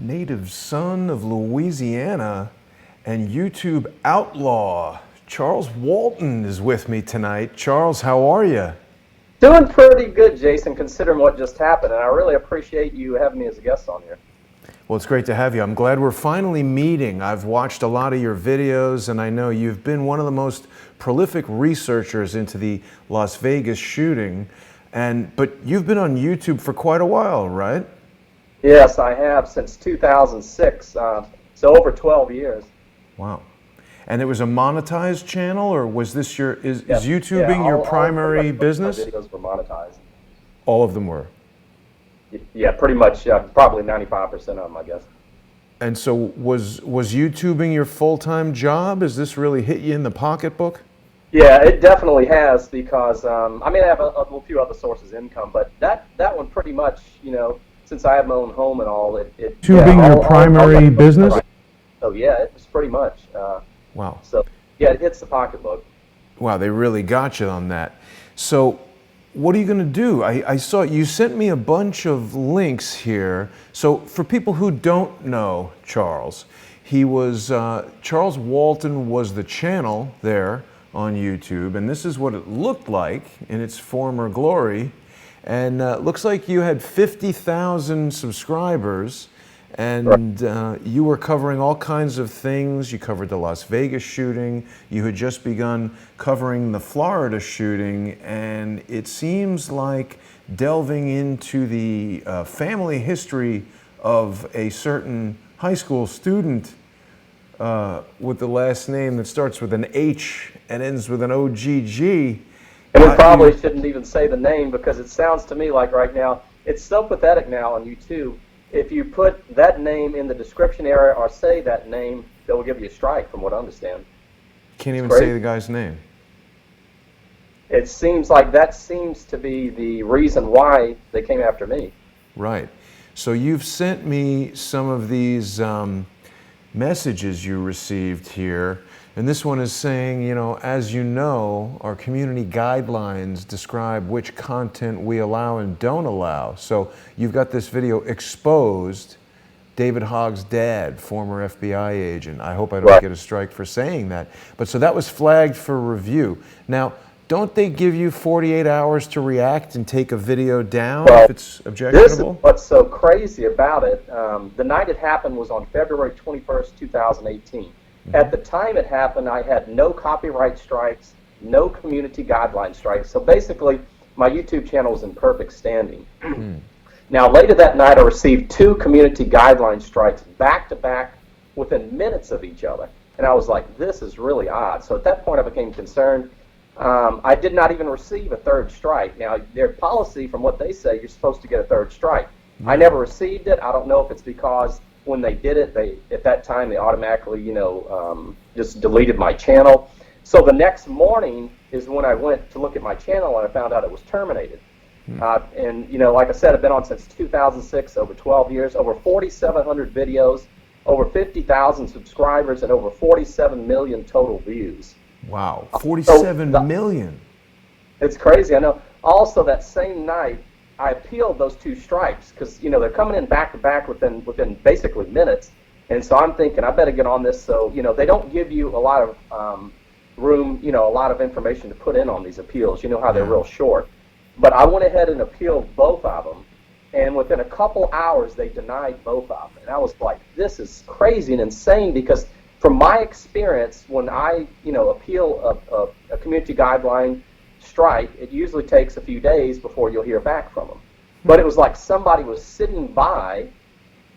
native son of Louisiana and YouTube outlaw. Charles Walton is with me tonight. Charles, how are you? Doing pretty good, Jason, considering what just happened, and I really appreciate you having me as a guest on here. Well, it's great to have you. I'm glad we're finally meeting. I've watched a lot of your videos, and I know you've been one of the most prolific researchers into the Las Vegas shooting. But you've been on YouTube for quite a while, right? Yes, I have since 2006, so over 12 years. Wow. And it was a monetized channel, or was this is Yes. YouTubing your primary business? My videos were monetized. All of them were. Yeah, pretty much, probably 95% of them, I guess. And so was YouTubing your full-time job? Has this really hit you in the pocketbook? Yeah, it definitely has, because I have a few other sources of income, but that one pretty much, since I have my own home and all, YouTubing your primary business? So yeah, it was pretty much. Wow. So yeah, it hits the pocketbook. Wow, they really got you on that. So what are you going to do? I saw you sent me a bunch of links here. So for people who don't know Charles, he was Charles Walton was the channel there on YouTube, and this is what it looked like in its former glory. And looks like you had 50,000 subscribers, and you were covering all kinds of things. You covered the Las Vegas shooting. You had just begun covering the Florida shooting, and it seems like delving into the family history of a certain high school student with the last name that starts with an H and ends with an OGG. And we probably shouldn't even say the name, because it sounds to me like right now, it's so pathetic now on YouTube. If you put that name in the description area or say that name, they will give you a strike, from what I understand. Can't even say the guy's name. It seems like that seems to be the reason why they came after me. Right. So you've sent me some of these messages you received here. And this one is saying, as you know, our community guidelines describe which content we allow and don't allow. So you've got this video exposed David Hogg's dad, former FBI agent. I hope I don't get a strike for saying that. But so that was flagged for review. Now, don't they give you 48 hours to react and take a video down if it's objectionable? This is what's so crazy about it. The night it happened was on February 21st, 2018. At the time it happened, I had no copyright strikes, no community guideline strikes. So basically, my YouTube channel was in perfect standing. Now, later that night, I received 2 community guideline strikes back to back within minutes of each other. And I was like, this is really odd. So at that point, I became concerned. I did not even receive a 3rd strike. Now, their policy, from what they say, you're supposed to get a 3rd strike. I never received it. I don't know if it's because when they did it, at that time they automatically, just deleted my channel. So the next morning is when I went to look at my channel, and I found out it was terminated. And like I said, I've been on since 2006, over 12 years, over 4,700 videos, over 50,000 subscribers, and over 47 million total views. Wow, 47 million. It's crazy, I know. Also, that same night, I appealed those 2 strikes, because they're coming in back to back within basically minutes, and so I'm thinking I better get on this. So they don't give you a lot of room, a lot of information to put in on these appeals. You know how they're real short. But I went ahead and appealed both of them, and within a couple hours they denied both of them. And I was like, this is crazy and insane, because from my experience, when I appeal a community guideline strike, it usually takes a few days before you'll hear back from them. But it was like somebody was sitting by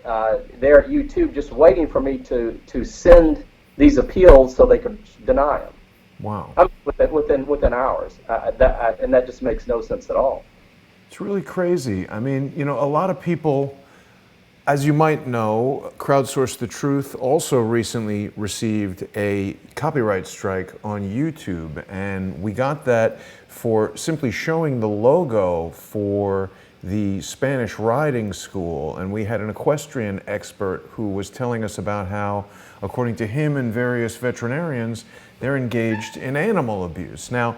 there at YouTube just waiting for me to send these appeals so they could deny them. Wow. Within hours. And that just makes no sense at all. It's really crazy. I mean, a lot of people, as you might know, Crowdsource the Truth also recently received a copyright strike on YouTube, and we got that for simply showing the logo for the Spanish riding school, and we had an equestrian expert who was telling us about how, according to him and various veterinarians, they're engaged in animal abuse. Now,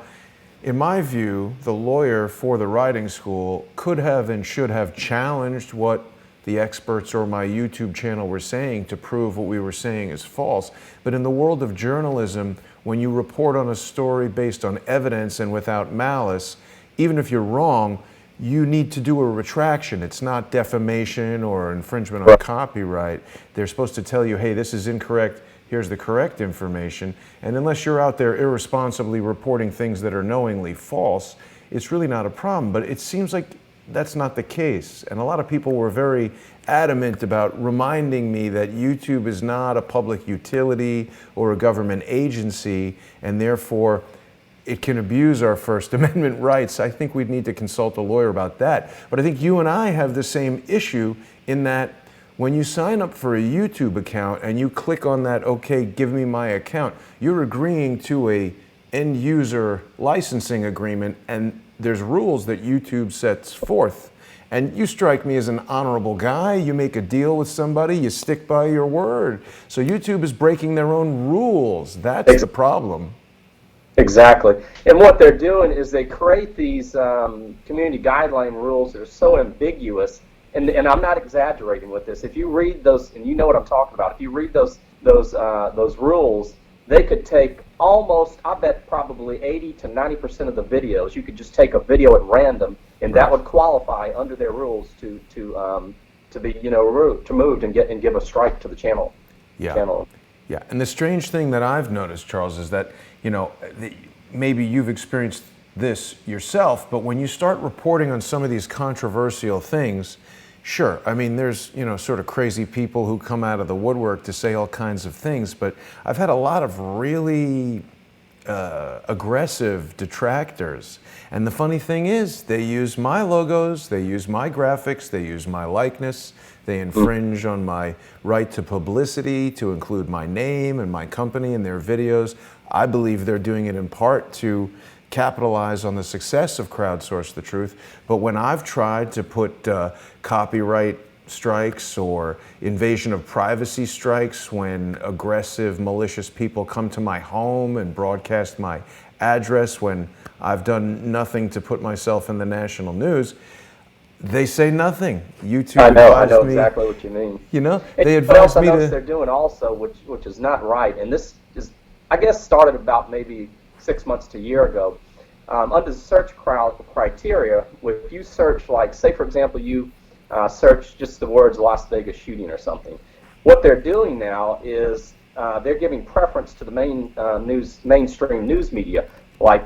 in my view, the lawyer for the riding school could have and should have challenged what the experts or my YouTube channel were saying to prove what we were saying is false. But in the world of journalism, when you report on a story based on evidence and without malice, even if you're wrong, you need to do a retraction. It's not defamation or infringement on copyright. They're supposed to tell you, hey, this is incorrect, here's the correct information. And unless you're out there irresponsibly reporting things that are knowingly false, it's really not a problem. But it seems like that's not the case. And a lot of people were very adamant about reminding me that YouTube is not a public utility or a government agency, and therefore it can abuse our First Amendment rights. I think we'd need to consult a lawyer about that. But I think you and I have the same issue in that when you sign up for a YouTube account and you click on that, okay, give me my account, you're agreeing to a end user licensing agreement, and there's rules that YouTube sets forth. And you strike me as an honorable guy. You make a deal with somebody, you stick by your word. So YouTube is breaking their own rules. That's the problem. Exactly. And what they're doing is they create these community guideline rules that are so ambiguous. And I'm not exaggerating with this. If you read those, and you know what I'm talking about, if you read those rules, they could take almost, I bet probably 80 to 90% of the videos. You could just take a video at random, and that would qualify under their rules to be, you know, removed and give a strike to the channel. Yeah. Yeah. And the strange thing that I've noticed, Charles, is that, you know, maybe you've experienced this yourself, but when you start reporting on some of these controversial things, sure, I mean, there's, you know, sort of crazy people who come out of the woodwork to say all kinds of things, but I've had a lot of really aggressive detractors. And the funny thing is, they use my logos, they use my graphics, they use my likeness, they infringe on my right to publicity, to include my name and my company in their videos. I believe they're doing it in part to capitalize on the success of Crowdsource the Truth. But when I've tried to put copyright strikes or invasion of privacy strikes, when aggressive, malicious people come to my home and broadcast my address when I've done nothing to put myself in the national news, they say nothing. YouTube I know me, exactly what you mean. You know, and they advise me to. They're doing also, which is not right, and this is, I guess, started about maybe 6 months to a year ago. Under the search criteria, if you search, like, say for example, you search just the words Las Vegas shooting or something, what they're doing now is they're giving preference to the mainstream news media, like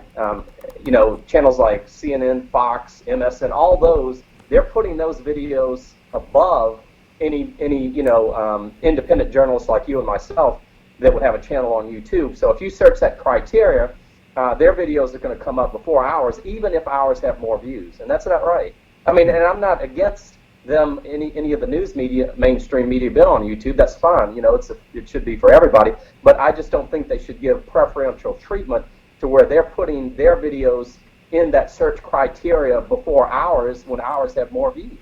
you know, channels like CNN, Fox, MSN, all those. They're putting those videos above any you know, independent journalists like you and myself that would have a channel on YouTube. So if you search that criteria, their videos are going to come up before ours, even if ours have more views, and that's not right. I mean, and I'm not against them, any of the news media, mainstream media, been on YouTube. That's fine. You know, it should be for everybody. But I just don't think they should give preferential treatment to where they're putting their videos in that search criteria before ours, when ours have more views.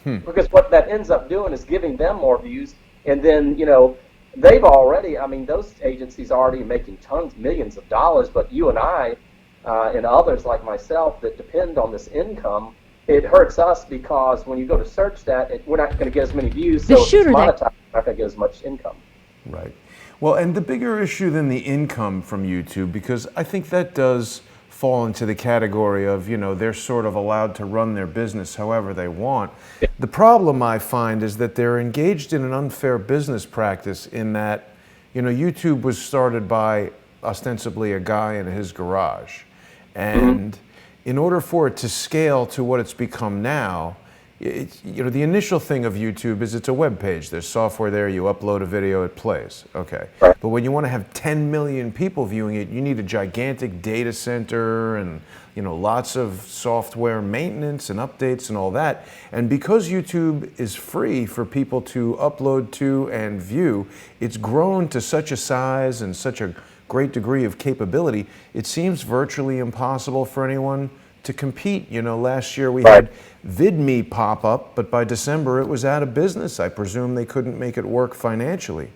Because what that ends up doing is giving them more views, and then, you know, they've already, I mean, those agencies are already making tons, millions of dollars, but you and I and others like myself that depend on this income, it hurts us because when you go to search that, we're not going to get as many views, so it's monetized, we're not going to get as much income. Right. Well, and the bigger issue than the income from YouTube, because I think that does fall into the category of, you know, they're sort of allowed to run their business however they want. The problem I find is that they're engaged in an unfair business practice in that, you know, YouTube was started by ostensibly a guy in his garage. And in order for it to scale to what it's become now, you know, the initial thing of YouTube is it's a web page. There's software there, you upload a video, it plays. Okay. But when you want to have 10 million people viewing it, you need a gigantic data center and, you know, lots of software maintenance and updates and all that. And because YouTube is free for people to upload to and view, it's grown to such a size and such a great degree of capability, it seems virtually impossible for anyone to compete. You know, last year we had VidMe pop up, but by December it was out of business. I presume they couldn't make it work financially.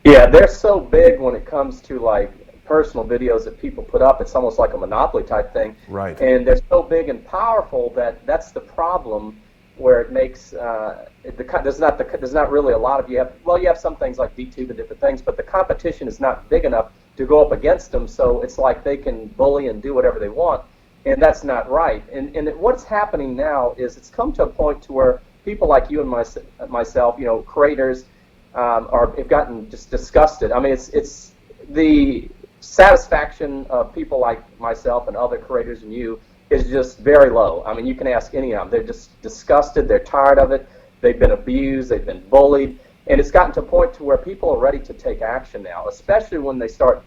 Yeah, they're so big when it comes to like personal videos that people put up. It's almost like a monopoly type thing. Right. And they're so big and powerful that that's the problem where it makes there's not really a lot of you have some things like DTube and different things, but the competition is not big enough to go up against them. So it's like they can bully and do whatever they want, and that's not right. And what's happening now is it's come to a point to where people like you and myself, creators, have gotten just disgusted. I mean, it's the satisfaction of people like myself and other creators and you is just very low. I mean, you can ask any of them. They're just disgusted. They're tired of it. They've been abused. They've been bullied. And it's gotten to a point to where people are ready to take action now, especially when they start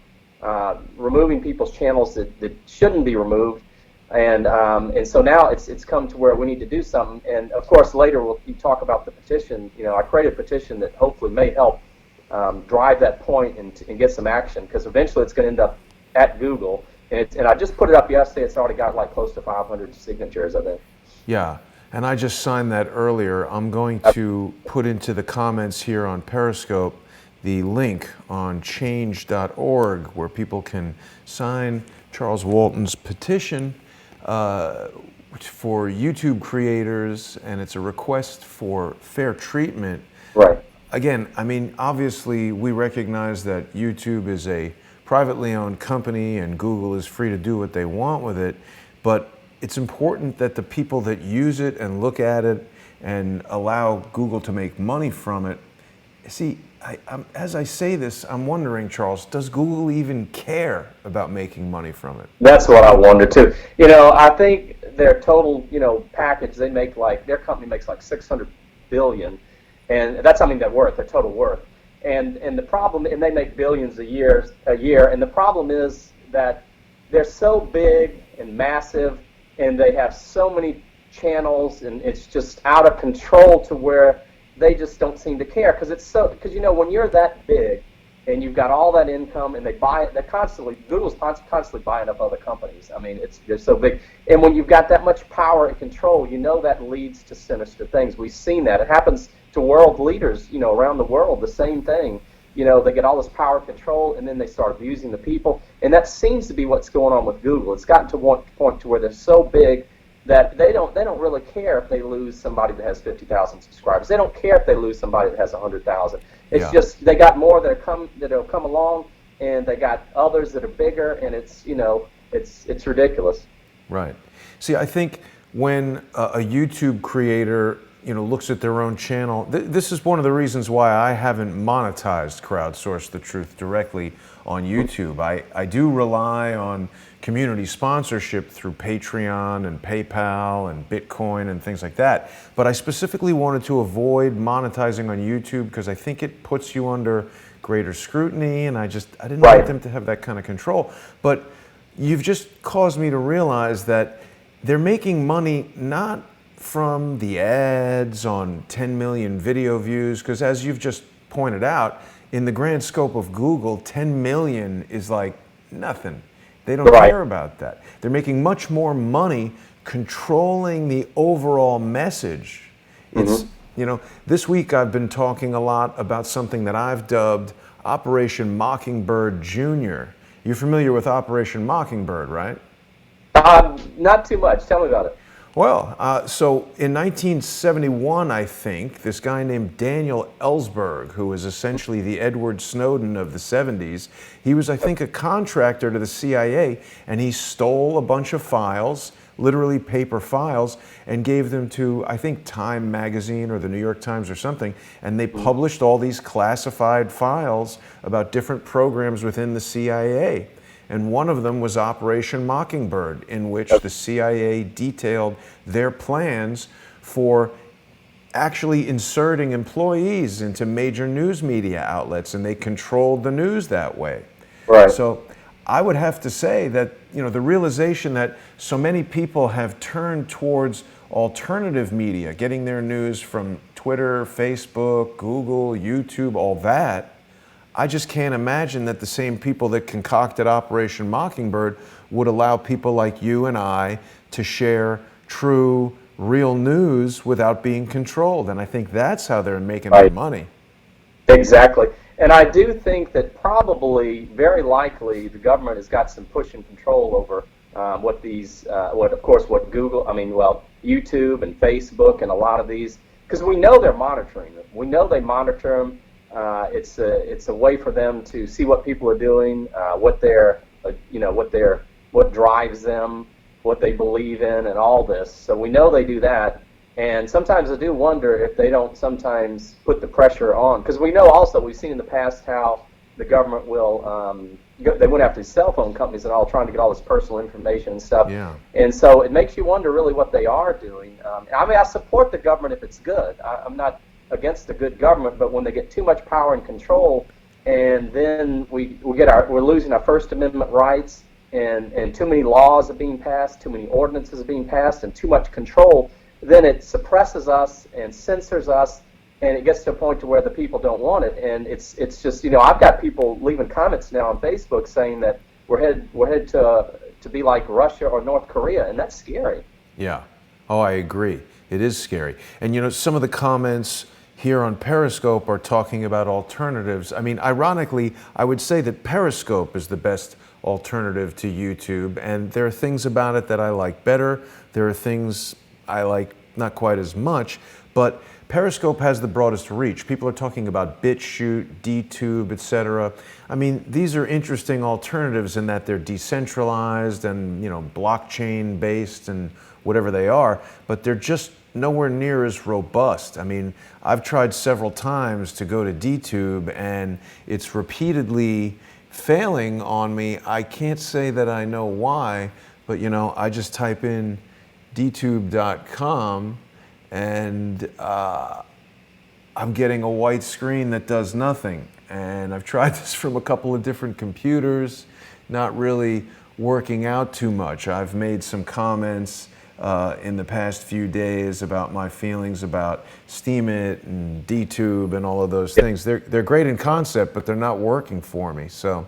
removing people's channels that shouldn't be removed. And so now it's come to where we need to do something. And, of course, later we'll talk about the petition. I created a petition that hopefully may help drive that point and get some action, because eventually it's going to end up at Google. And I just put it up yesterday. It's already got like close to 500 signatures, I think. Yeah, and I just signed that earlier. I'm going to put into the comments here on Periscope the link on change.org where people can sign Charles Walton's petition for YouTube creators, and it's a request for fair treatment. Right. Again, I mean, obviously we recognize that YouTube is a privately owned company and Google is free to do what they want with it, but it's important that the people that use it and look at it and allow Google to make money from it. See, as I say this, I'm wondering, Charles, does Google even care about making money from it? That's what I wonder too. I think their total, package, they make their company makes like 600 billion, and that's something their total worth. And the problem, and they make billions a year, and the problem is that they're so big and massive, and they have so many channels, and it's just out of control to where they just don't seem to care, because when you're that big and you've got all that income, and Google's constantly buying up other companies. I mean, they're so big, and when you've got that much power and control, that leads to sinister things. We've seen that. It happens to world leaders, around the world, the same thing. They get all this power and control, and then they start abusing the people, and that seems to be what's going on with Google. It's gotten to one point to where they're so big that they don't really care if they lose somebody that has 50,000 subscribers. They don't care if they lose somebody that has 100,000. It's just they got more that'll come along, and they got others that are bigger, and it's ridiculous. Right. See, I think when a YouTube creator looks at their own channel, this is one of the reasons why I haven't monetized Crowdsource the Truth directly on YouTube. I do rely on community sponsorship through Patreon and PayPal and Bitcoin and things like that. But I specifically wanted to avoid monetizing on YouTube because I think it puts you under greater scrutiny, and I didn't want them to have that kind of control. But you've just caused me to realize that they're making money not from the ads on 10 million video views, because as you've just pointed out, in the grand scope of Google, 10 million is like nothing. They don't care about that. They're making much more money controlling the overall message. It's, this week I've been talking a lot about something that I've dubbed Operation Mockingbird Jr. You're familiar with Operation Mockingbird, right? Not too much. Tell me about it. Well, so in 1971, I think, this guy named Daniel Ellsberg, who was essentially the Edward Snowden of the 70s, he was, I think, a contractor to the CIA, and he stole a bunch of files, literally paper files, and gave them to, I think, Time magazine or the New York Times or something, and they published all these classified files about different programs within the CIA. And one of them was Operation Mockingbird, in which the CIA detailed their plans for actually inserting employees into major news media outlets, and they controlled the news that way. Right. So I would have to say that, the realization that so many people have turned towards alternative media, getting their news from Twitter, Facebook, Google, YouTube, all that, I just can't imagine that the same people that concocted Operation Mockingbird would allow people like you and I to share true, real news without being controlled. And I think that's how they're making their money. Exactly. And I do think that probably, very likely, the government has got some push and control over what Google, YouTube and Facebook and a lot of these, because we know they're monitoring them. We know they monitor them. It's a way for them to see what people are doing, what what drives them, what they believe in, and all this. So we know they do that. And sometimes I do wonder if they don't sometimes put the pressure on, because we know also, we've seen in the past how the government will, they went after these cell phone companies and all, trying to get all this personal information and stuff. Yeah. And so it makes you wonder really what they are doing. I mean, I support the government if it's good. I'm not against the good government, but when they get too much power and control, and then we're losing our First Amendment rights, and too many laws are being passed, too many ordinances are being passed, and too much control, then it suppresses us and censors us, and it gets to a point to where the people don't want it. And it's just, I've got people leaving comments now on Facebook saying that we're headed to be like Russia or North Korea, and that's scary. Yeah. Oh, I agree. It is scary. And some of the comments here on Periscope are talking about alternatives. I mean, ironically, I would say that Periscope is the best alternative to YouTube, and there are things about it that I like better. There are things I like not quite as much, but Periscope has the broadest reach. People are talking about BitChute, DTube, etc. I mean, these are interesting alternatives in that they're decentralized and, blockchain based and whatever they are, but they're just nowhere near as robust. I mean, I've tried several times to go to DTube and it's repeatedly failing on me. I can't say that I know why, but I just type in dtube.com and I'm getting a white screen that does nothing. And I've tried this from a couple of different computers, not really working out too much. I've made some comments in the past few days about my feelings about Steemit and DTube and all of those things. They're great in concept, but they're not working for me. So,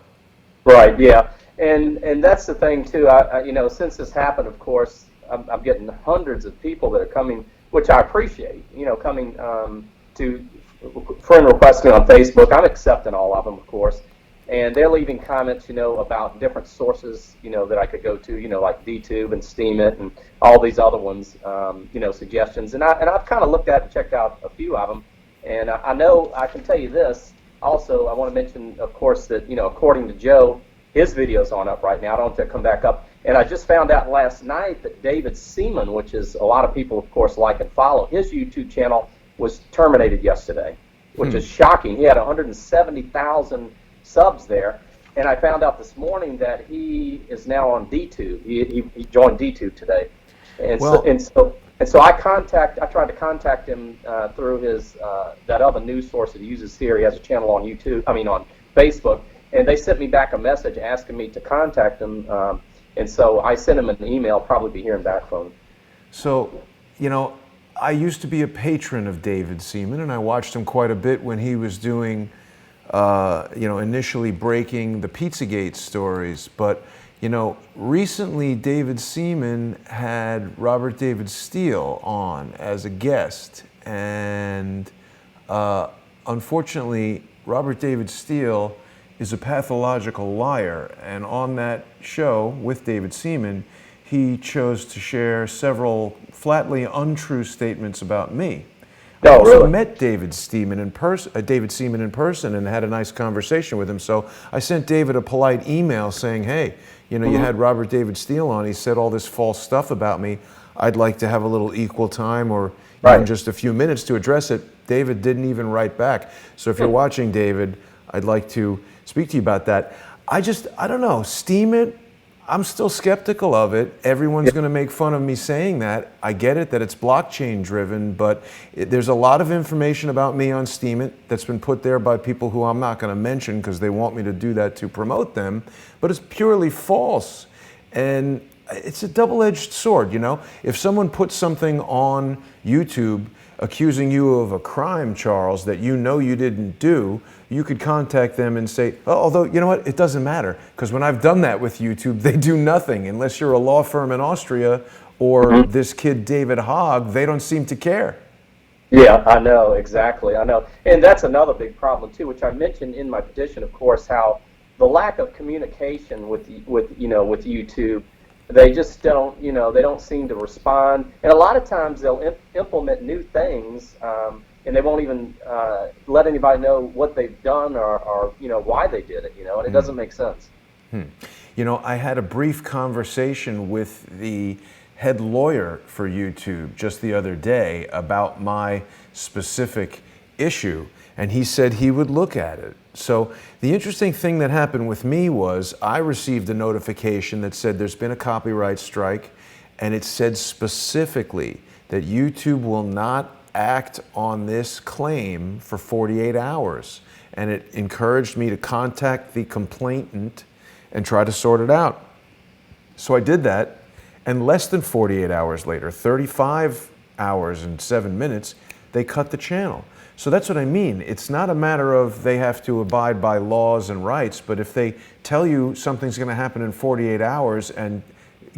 right, yeah, and that's the thing too. I since this happened, of course, I'm getting hundreds of people that are coming, which I appreciate. Coming to friend request me on Facebook. I'm accepting all of them, of course. And they're leaving comments, about different sources, that I could go to, like DTube and Steemit and all these other ones, suggestions. And I've kind of looked at and checked out a few of them. And I know I can tell you this. Also, I want to mention, of course, that, according to Joe, his video's on up right now. I don't have to come back up. And I just found out last night that David Seaman, which is a lot of people, of course, like and follow, his YouTube channel was terminated yesterday, which is shocking. He had 170,000 subs there, and I found out this morning that he is now on DTube. He joined DTube today, and so I tried to contact him through his that other news source that he uses here. He has a channel on on Facebook, and they sent me back a message asking me to contact him, and so I sent him an email. Probably be hearing back from him. So, I used to be a patron of David Seaman, and I watched him quite a bit when he was doing initially breaking the Pizzagate stories. But, recently David Seaman had Robert David Steele on as a guest. And unfortunately, Robert David Steele is a pathological liar. And on that show with David Seaman, he chose to share several flatly untrue statements about me. I also met David Seaman in person and had a nice conversation with him. So I sent David a polite email saying, hey, you had Robert David Steele on. He said all this false stuff about me. I'd like to have a little equal time or even just a few minutes to address it. David didn't even write back. So if you're watching, David, I'd like to speak to you about that. I don't know, Steemit, I'm still skeptical of it. Everyone's going to make fun of me saying that. I get it that it's blockchain driven, but there's a lot of information about me on Steemit that's been put there by people who I'm not going to mention because they want me to do that to promote them, but it's purely false. And it's a double-edged sword, If someone puts something on YouTube accusing you of a crime, Charles, that you didn't do, you could contact them and say, although, you know what, it doesn't matter, because when I've done that with YouTube, they do nothing. Unless you're a law firm in Austria or this kid David Hogg, they don't seem to care. Yeah, I know, exactly, I know. And that's another big problem, too, which I mentioned in my petition, of course, how the lack of communication with YouTube, they just don't, they don't seem to respond. And a lot of times they'll implement new things, and they won't even let anybody know what they've done or why they did it, and it doesn't make sense. I had a brief conversation with the head lawyer for YouTube just the other day about my specific issue, and he said he would look at it. So the interesting thing that happened with me was I received a notification that said there's been a copyright strike, and it said specifically that YouTube will not act on this claim for 48 hours. And it encouraged me to contact the complainant and try to sort it out. So I did that, and less than 48 hours later, 35 hours and 7 minutes, they cut the channel. So that's what I mean. It's not a matter of they have to abide by laws and rights, but if they tell you something's going to happen in 48 hours and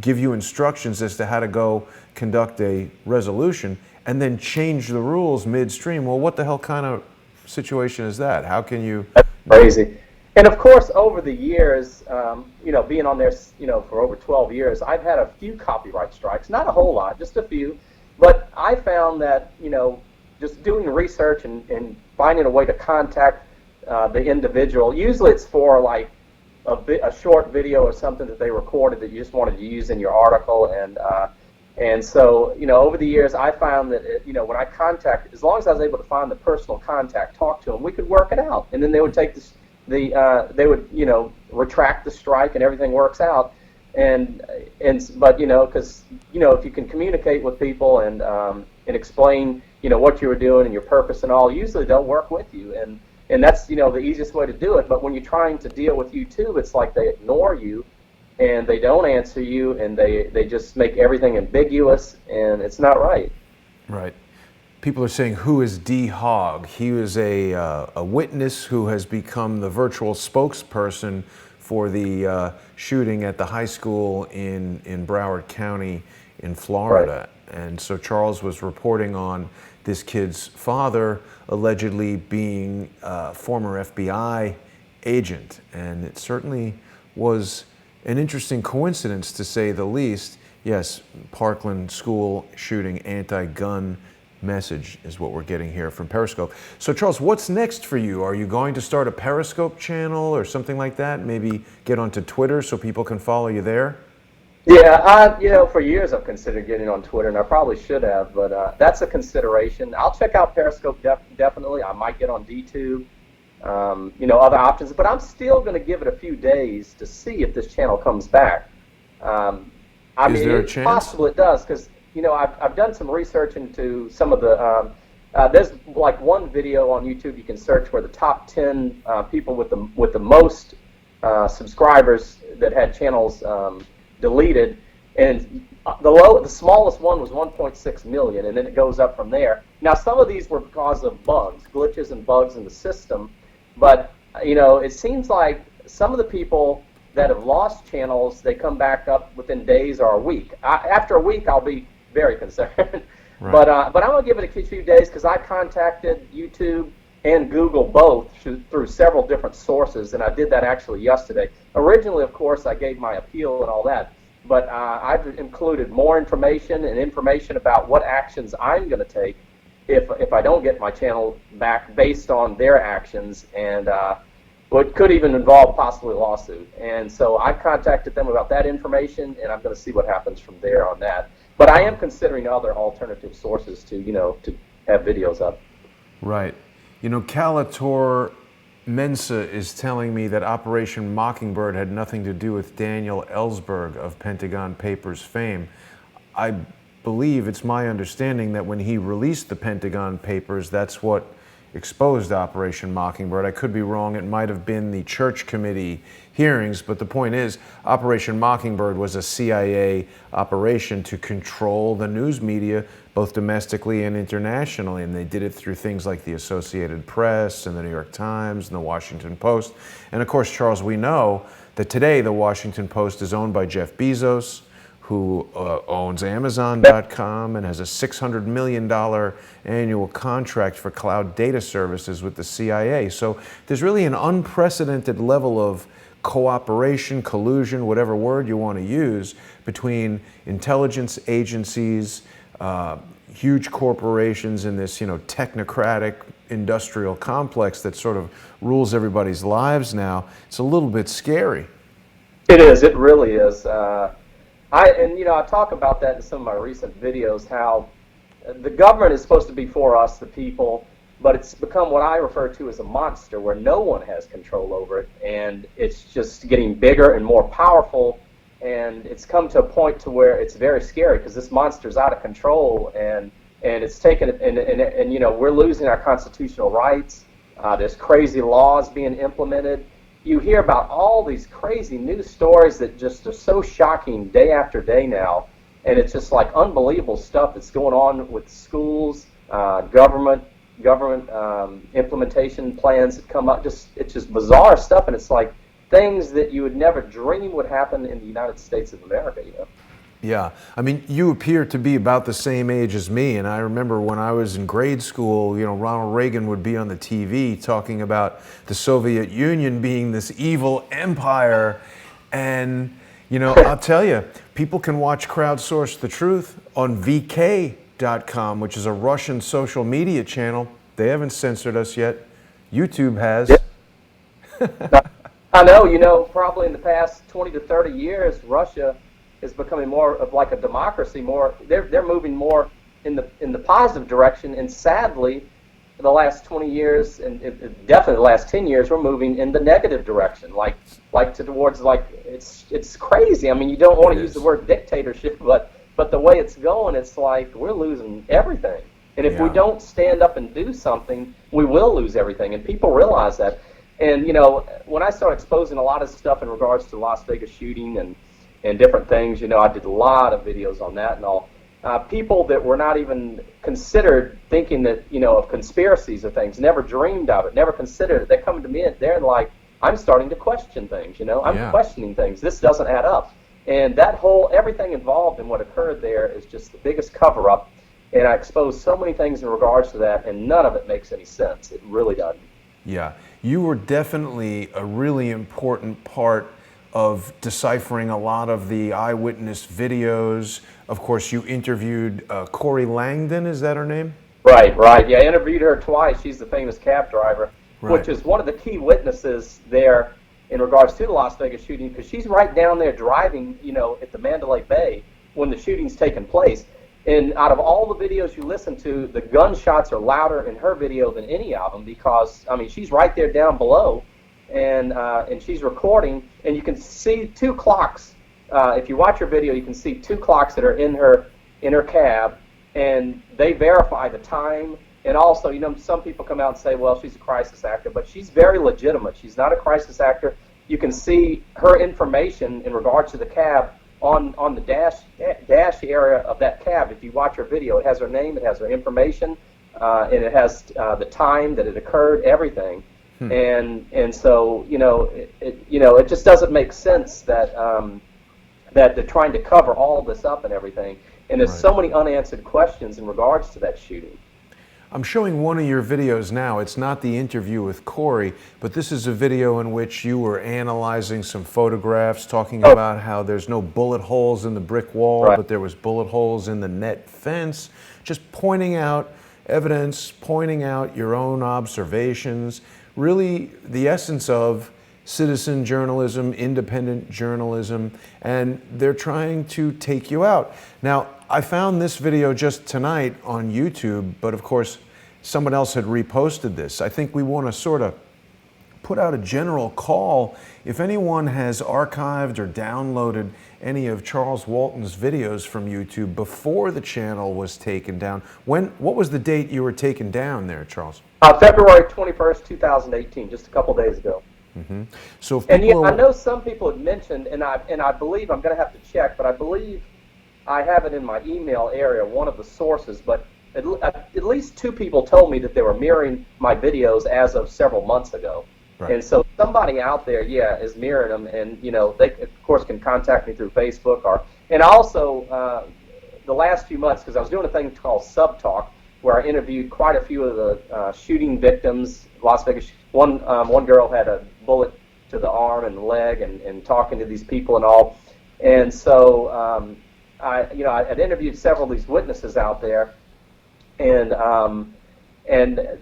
give you instructions as to how to go conduct a resolution and then change the rules midstream, well, what the hell kind of situation is that? How can you... That's crazy. And of course, over the years, being on there, for over 12 years, I've had a few copyright strikes, not a whole lot, just a few. But I found that, just doing research and finding a way to contact the individual, usually it's for like a short video or something that they recorded that you just wanted to use in your article. And so, over the years, I found that, when I contacted, as long as I was able to find the personal contact, talk to them, we could work it out. And then they would take this. They would, retract the strike and everything works out. But because if you can communicate with people and explain, what you were doing and your purpose and all, usually they'll work with you. And that's, the easiest way to do it. But when you're trying to deal with YouTube, it's like they ignore you and they don't answer you and they just make everything ambiguous, and it's not right. Right. People are saying, who is D. Hogg? He was a witness who has become the virtual spokesperson for the shooting at the high school in Broward County in Florida. Right. And so Charles was reporting on this kid's father allegedly being a former FBI agent. And it certainly was an interesting coincidence, to say the least. Yes, Parkland school shooting, anti-gun message is what we're getting here from Periscope. So Charles, what's next for you? Are you going to start a Periscope channel or something like that? Maybe get onto Twitter so people can follow you there? Yeah, for years I've considered getting on Twitter, and I probably should have, but that's a consideration. I'll check out Periscope definitely. I might get on DTube, other options, but I'm still going to give it a few days to see if this channel comes back. Is there a chance? It's possible it does, because I've done some research into some of the, there's like one video on YouTube you can search where the top 10 people with the most subscribers that had channels deleted, and the smallest one was 1.6 million, and then it goes up from there. Now, some of these were because of glitches and bugs in the system, but it seems like some of the people that have lost channels, they come back up within days or a week. After a week, I'll be very concerned. Right. But I'm going to give it a few days, because I contacted YouTube and Google both through several different sources, and I did that actually yesterday. Originally, of course, I gave my appeal and all that, but I've included more information and information about what actions I'm going to take if I don't get my channel back based on their actions, and it could even involve possibly a lawsuit. And so I contacted them about that information, and I'm going to see what happens from there on that. But I am considering other alternative sources to have videos up. Right. Calator Mensa is telling me that Operation Mockingbird had nothing to do with Daniel Ellsberg of Pentagon Papers fame. I believe, it's my understanding, that when he released the Pentagon Papers, that's what exposed Operation Mockingbird. I could be wrong. It might have been the Church Committee hearings, but the point is, Operation Mockingbird was a CIA operation to control the news media, both domestically and internationally, and they did it through things like the Associated Press and the New York Times and the Washington Post. And of course, Charles, we know that today the Washington Post is owned by Jeff Bezos, who owns Amazon.com and has a $600 million annual contract for cloud data services with the CIA. So there's really an unprecedented level of cooperation, collusion, whatever word you want to use, between intelligence agencies, huge corporations in this, technocratic industrial complex that sort of rules everybody's lives now. It's a little bit scary. It is. It really is. I talk about that in some of my recent videos, how the government is supposed to be for us, the people, but it's become what I refer to as a monster where no one has control over it, and it's just getting bigger and more powerful, and it's come to a point to where it's very scary because this monster's out of control, and it's taken, and we're losing our constitutional rights. There's crazy laws being implemented. You hear about all these crazy news stories that just are so shocking day after day now, and it's just like unbelievable stuff that's going on with schools, government implementation plans that come up. It's just bizarre stuff, and it's like things that you would never dream would happen in the United States of America. Yeah, I mean, you appear to be about the same age as me, and I remember when I was in grade school, Ronald Reagan would be on the TV talking about the Soviet Union being this evil empire, and, I'll tell you, people can watch Crowdsource the Truth on VK.com, which is a Russian social media channel. They haven't censored us yet. YouTube has. Yeah. I know, probably in the past 20 to 30 years, Russia is becoming more of like a democracy. They're moving more in the positive direction, and sadly, in the last 20 years and definitely the last 10 years, we're moving in the negative direction, towards it's crazy. I mean, you don't want to use the word dictatorship, but the way it's going, it's like we're losing everything. And if we don't stand up and do something, we will lose everything, and people realize that. And when I started exposing a lot of stuff in regards to the Las Vegas shooting and different things, I did a lot of videos on that and all. People that were not even considered thinking that, of conspiracies or things, never dreamed of it, never considered it. They're coming to me and they're like, I'm starting to question things, I'm questioning things. This doesn't add up. And everything involved in what occurred there is just the biggest cover-up. And I exposed so many things in regards to that, and none of it makes any sense. It really doesn't. Yeah, you were definitely a really important part of deciphering a lot of the eyewitness videos. Of course, you interviewed Corey Langdon, is that her name? Right. Yeah, I interviewed her twice. She's the famous cab driver, which is one of the key witnesses there in regards to the Las Vegas shooting, because she's right down there driving, at the Mandalay Bay when the shooting's taking place. And out of all the videos you listen to, the gunshots are louder in her video than any of them because, she's right there down below, and she's recording, and you can see two clocks. If you watch her video, you can see two clocks that are in her cab, and they verify the time. And also, some people come out and say, well, she's a crisis actor, but she's very legitimate. She's not a crisis actor. You can see her information in regards to the cab on the dash area of that cab. If you watch her video, it has her name, it has her information, and it has the time that it occurred, everything. And so it just doesn't make sense that that they're trying to cover all this up and everything. And there's so many unanswered questions in regards to that shooting. I'm showing one of your videos now. It's not the interview with Corey, but this is a video in which you were analyzing some photographs, talking about how there's no bullet holes in the brick wall, but there was bullet holes in the net fence, just pointing out evidence, pointing out your own observations, really the essence of citizen journalism, independent journalism, and they're trying to take you out. Now, I found this video just tonight on YouTube, but of course, someone else had reposted this. I think we want to sort of put out a general call. If anyone has archived or downloaded any of Charles Walton's videos from YouTube before the channel was taken down, what was the date you were taken down there, Charles? February 21st, 2018, just a couple days ago. Mm-hmm. So if and I know some people had mentioned, and I believe, I'm going to have to check, but I believe I have it in my email area, one of the sources, but at least two people told me that they were mirroring my videos as of several months ago. Right. And so somebody out there, is mirroring them, and they of course can contact me through Facebook and also the last few months, because I was doing a thing called Sub Talk, where I interviewed quite a few of the shooting victims. Las Vegas, one girl had a bullet to the arm and leg and talking to these people and all. And so I'd interviewed several of these witnesses out there, and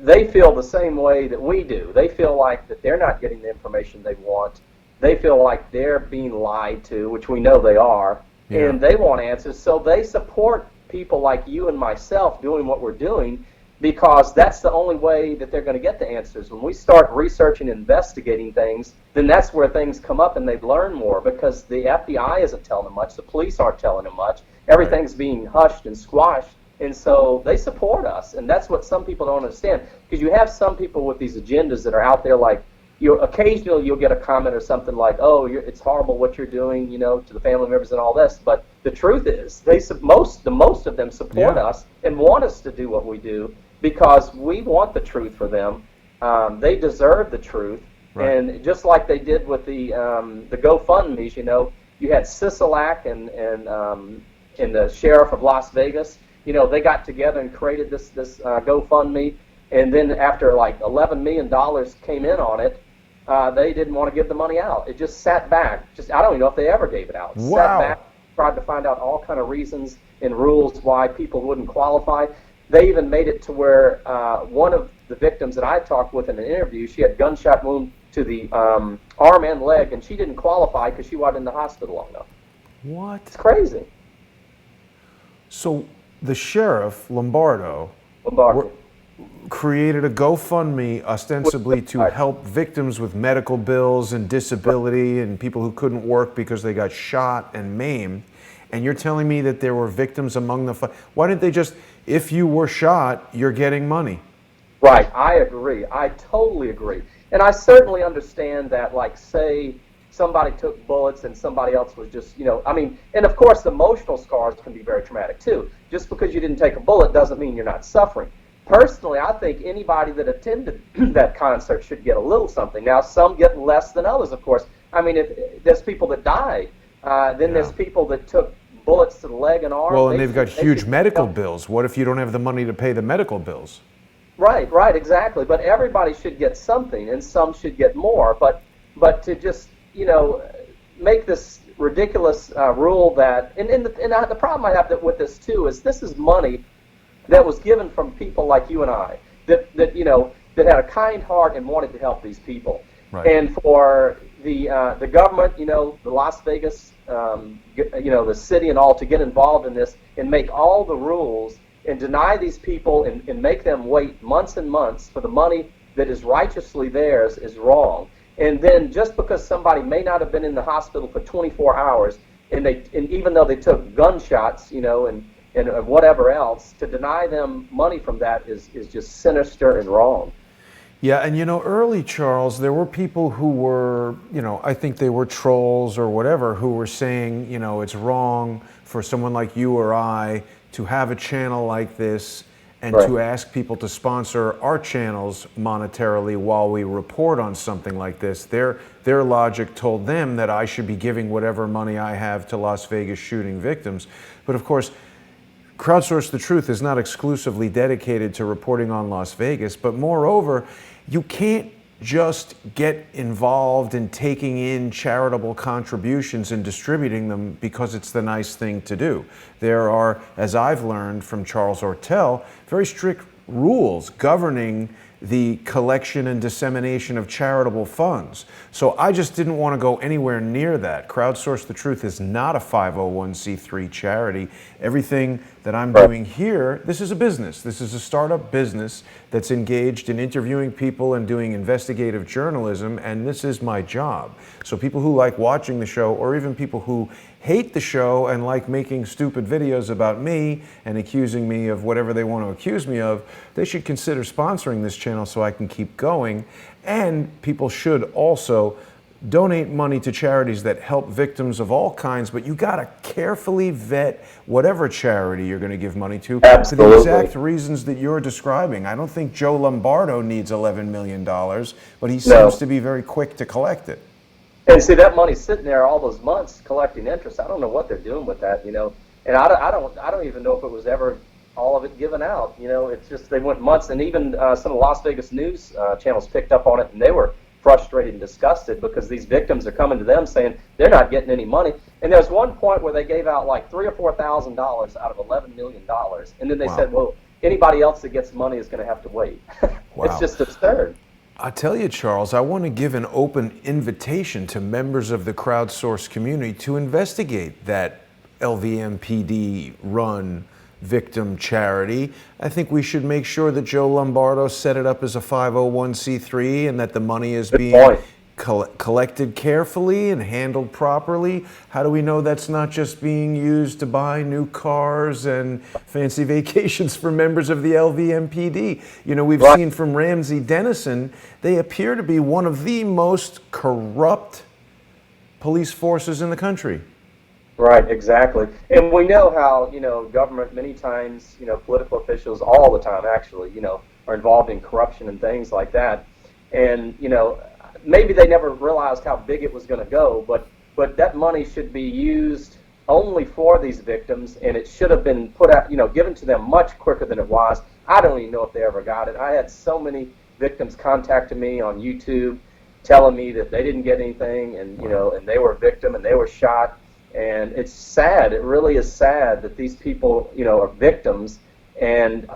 they feel the same way that we do. They feel like that they're not getting the information they want. They feel like they're being lied to, which we know they are, and they want answers. So they support people like you and myself doing what we're doing, because that's the only way that they're going to get the answers. When we start researching and investigating things, then that's where things come up and they learn more, because the FBI isn't telling them much, the police aren't telling them much, everything's being hushed and squashed. And so they support us, and that's what some people don't understand, because you have some people with these agendas that are out there, like, occasionally you'll get a comment or something like, oh, it's horrible what you're doing, to the family members and all this, but the truth is, most of them support us and want us to do what we do, because we want the truth for them. They deserve the truth, and just like they did with the GoFundMes, you had Sisolak and the sheriff of Las Vegas. They got together and created this GoFundMe, and then after like $11 million came in on it, they didn't want to give the money out. It just sat back. I don't even know if they ever gave it out. Wow. Sat back, tried to find out all kind of reasons and rules why people wouldn't qualify. They even made it to where one of the victims that I talked with in an interview, she had gunshot wound to the arm and leg, and she didn't qualify because she wasn't in the hospital long enough. What? It's crazy. So the sheriff, Lombardo, created a GoFundMe ostensibly to help victims with medical bills and disability and people who couldn't work because they got shot and maimed. And you're telling me that there were victims among the... Why didn't they just, if you were shot, you're getting money? Right, I agree. I totally agree. And I certainly understand that, like, say somebody took bullets and somebody else was just, and of course the emotional scars can be very traumatic too. Just because you didn't take a bullet doesn't mean you're not suffering. Personally, I think anybody that attended that concert should get a little something. Now, some get less than others, of course. If there's people that died. Then there's people that took bullets to the leg and arm. Well, and they've got huge medical bills. What if you don't have the money to pay the medical bills? Right, exactly. But everybody should get something, and some should get more. But to just, make this ridiculous rule that, and the problem I have with this too is this is money that was given from people like you and I that had a kind heart and wanted to help these people. Right. And for the government, the Las Vegas, the city and all, to get involved in this and make all the rules and deny these people and make them wait months and months for the money that is righteously theirs is wrong. And then just because somebody may not have been in the hospital for 24 hours, and even though they took gunshots, and whatever else, to deny them money from that is just sinister and wrong. Yeah, and early, Charles, there were people who were, I think they were trolls or whatever, who were saying, it's wrong for someone like you or I to have a channel like this and to ask people to sponsor our channels monetarily while we report on something like this. Their logic told them that I should be giving whatever money I have to Las Vegas shooting victims. But of course, Crowdsource the Truth is not exclusively dedicated to reporting on Las Vegas, but moreover, you can't just get involved in taking in charitable contributions and distributing them because it's the nice thing to do. There are, as I've learned from Charles Ortel, very strict rules governing the collection and dissemination of charitable funds. So I just didn't want to go anywhere near that. Crowdsource the Truth is not a 501c3 charity. Everything that I'm doing here, this is a business. This is a startup business that's engaged in interviewing people and doing investigative journalism, and this is my job. So people who like watching the show, or even people who hate the show and like making stupid videos about me and accusing me of whatever they want to accuse me of, they should consider sponsoring this channel so I can keep going. And people should also donate money to charities that help victims of all kinds, but you got to carefully vet whatever charity you're going to give money to for the exact reasons that you're describing. I don't think Joe Lombardo needs $11 million, but he seems to be very quick to collect it. And see, that money's sitting there all those months collecting interest. I don't know what they're doing with that, and I don't even know if it was ever all of it given out. It's just they went months, and even some of the Las Vegas news channels picked up on it, and they were frustrated and disgusted because these victims are coming to them saying they're not getting any money. And there's one point where they gave out like $3,000 or $4,000 out of $11 million, and then they said, well, anybody else that gets money is going to have to wait. Wow. It's just absurd. I tell you, Charles, I want to give an open invitation to members of the crowdsourced community to investigate that LVMPD-run victim charity. I think we should make sure that Joe Lombardo set it up as a 501c3 and that the money is being collected carefully and handled properly. How do we know that's not just being used to buy new cars and fancy vacations for members of the LVMPD? You know, we've seen from Ramsey Dennison, they appear to be one of the most corrupt police forces in the country. Right, exactly. And we know how, you know, government many times, you know, political officials all the time actually, you know, are involved in corruption and things like that. And, you know, maybe they never realized how big it was going to go, but that money should be used only for these victims, and it should have been put out, you know, given to them much quicker than it was. I don't even know if they ever got it. I had so many victims contacting me on YouTube telling me that they didn't get anything, and, you know, and they were a victim and they were shot. And it's sad. It really is sad that these people, you know, are victims, and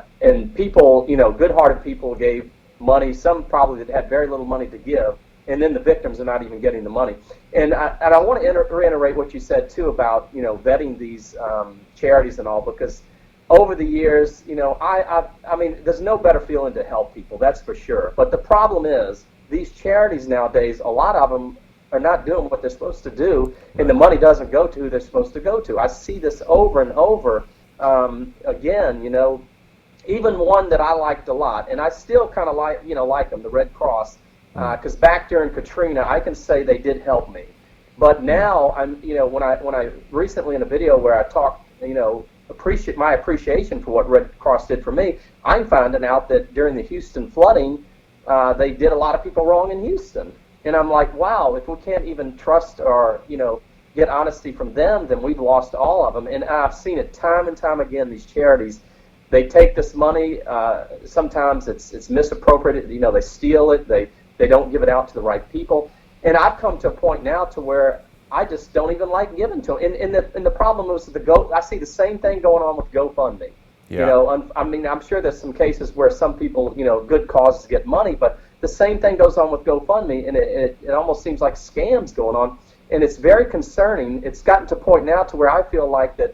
people, you know, good-hearted people gave money. Some probably that had very little money to give, and then the victims are not even getting the money. And I want to reiterate what you said too about, you know, vetting these charities and all, because over the years, you know, I mean, there's no better feeling to help people, that's for sure. But the problem is these charities nowadays, a lot of them are not doing what they're supposed to do, and the money doesn't go to who they're supposed to go to. I see this over and over again, you know, even one that I liked a lot, and I still kind of like them, the Red Cross, because back during Katrina, I can say they did help me. But now I'm, you know, when I recently in a video where I talked, you know, my appreciation for what Red Cross did for me, I'm finding out that during the Houston flooding, they did a lot of people wrong in Houston. And I'm like, wow, if we can't even trust or, you know, get honesty from them, then we've lost all of them. And I've seen it time and time again, these charities, they take this money, sometimes it's misappropriated, you know, they steal it, they don't give it out to the right people. And I've come to a point now to where I just don't even like giving to them. And the problem is I see the same thing going on with GoFundMe. Yeah. You know, I mean, I'm sure there's some cases where some people, you know, good causes get money, but the same thing goes on with GoFundMe, and it almost seems like scams going on, and it's very concerning. It's gotten to a point now to where I feel like that,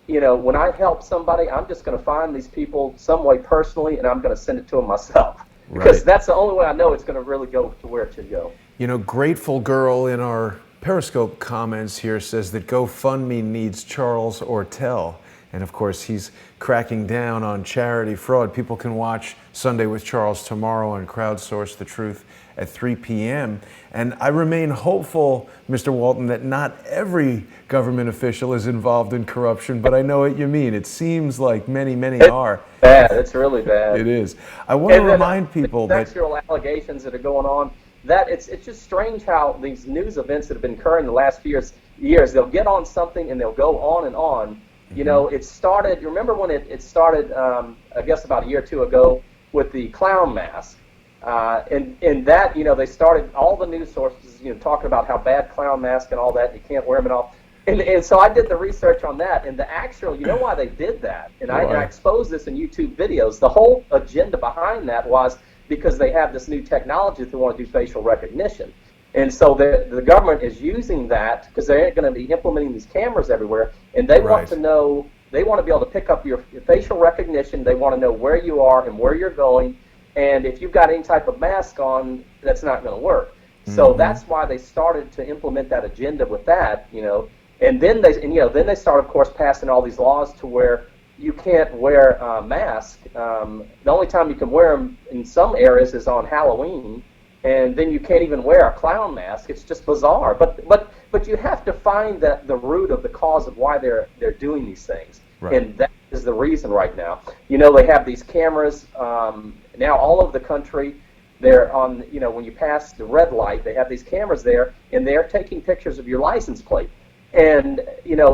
you know, when I help somebody, I'm just going to find these people some way personally, and I'm going to send it to them myself, because that's the only way I know it's going to really go to where it should go. You know, Grateful Girl in our Periscope comments here says that GoFundMe needs Charles Ortel. And of course, he's cracking down on charity fraud. People can watch Sunday with Charles tomorrow on Crowdsource the Truth at 3 p.m. And I remain hopeful, Mr. Walton, that not every government official is involved in corruption, but I know what you mean. It seems like many are. Bad. It's really bad. It is. I want to remind people that sexual allegations that are going on, that it's just strange how these news events that have been occurring the last few years, they'll get on something and they'll go on and on. You know, it started, remember when it started, I guess about a year or two ago, with the clown mask. And that, you know, they started, all the news sources, you know, talking about how bad clown masks and all that, you can't wear them and all. And so I did the research on that, and the actual, you know why they did that? And I exposed this in YouTube videos. The whole agenda behind that was because they have this new technology that they want to do facial recognition. And so the government is using that because they're going to be implementing these cameras everywhere, and they want to know, they want to be able to pick up your facial recognition. They want to know where you are and where you're going, and if you've got any type of mask on, that's not going to work. So that's why they started to implement that agenda with that, you know. And then they started, of course, passing all these laws to where you can't wear a mask. The only time you can wear them in some areas is on Halloween. And then you can't even wear a clown mask. It's just bizarre. But you have to find the root of the cause of why they're doing these things. And that is the reason right now. You know, they have these cameras now all over the country. They're on, you know, when you pass the red light, they have these cameras there, and they're taking pictures of your license plate. And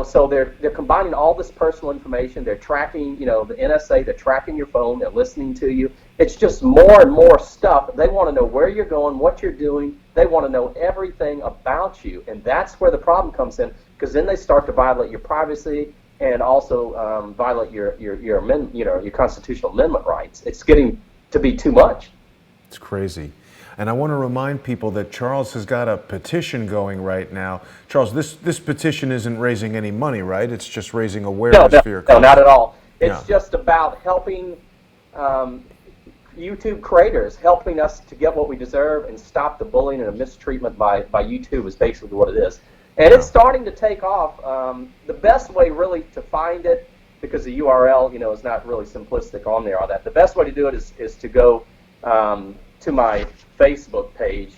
so they're combining all this personal information. They're tracking, the NSA. They're tracking your phone. They're listening to you. It's just more and more stuff. They want to know where you're going, what you're doing. They want to know everything about you, and that's where the problem comes in. Because then they start to violate your privacy and also violate your constitutional amendment rights. It's getting to be too much. It's crazy. And I want to remind people that Charles has got a petition going right now. Charles, this petition isn't raising any money, right? It's just raising awareness for your cause. No, not at all. It's just about helping YouTube creators, helping us to get what we deserve and stop the bullying and the mistreatment by YouTube is basically what it is. And it's starting to take off. The best way really to find it, because the URL, is not really simplistic on there, all that. The best way to do it is to go to my Facebook page,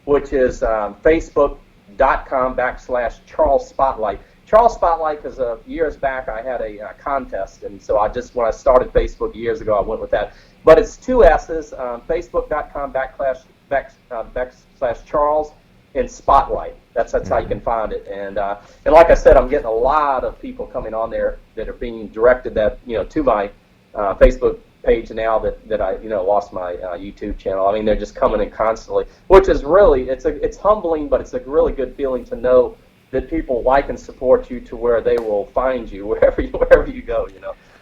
which is facebook.com/Charles Spotlight. Charles Spotlight, because years back I had a contest, and so when I started Facebook years ago, I went with that. But it's two S's, facebook.com/Charles and Spotlight. That's how you can find it. And like I said, I'm getting a lot of people coming on there that are being directed to my Facebook page now that I lost my YouTube channel. I mean, they're just coming in constantly, which is really it's humbling, but it's a really good feeling to know that people like and support you to where they will find you wherever you go.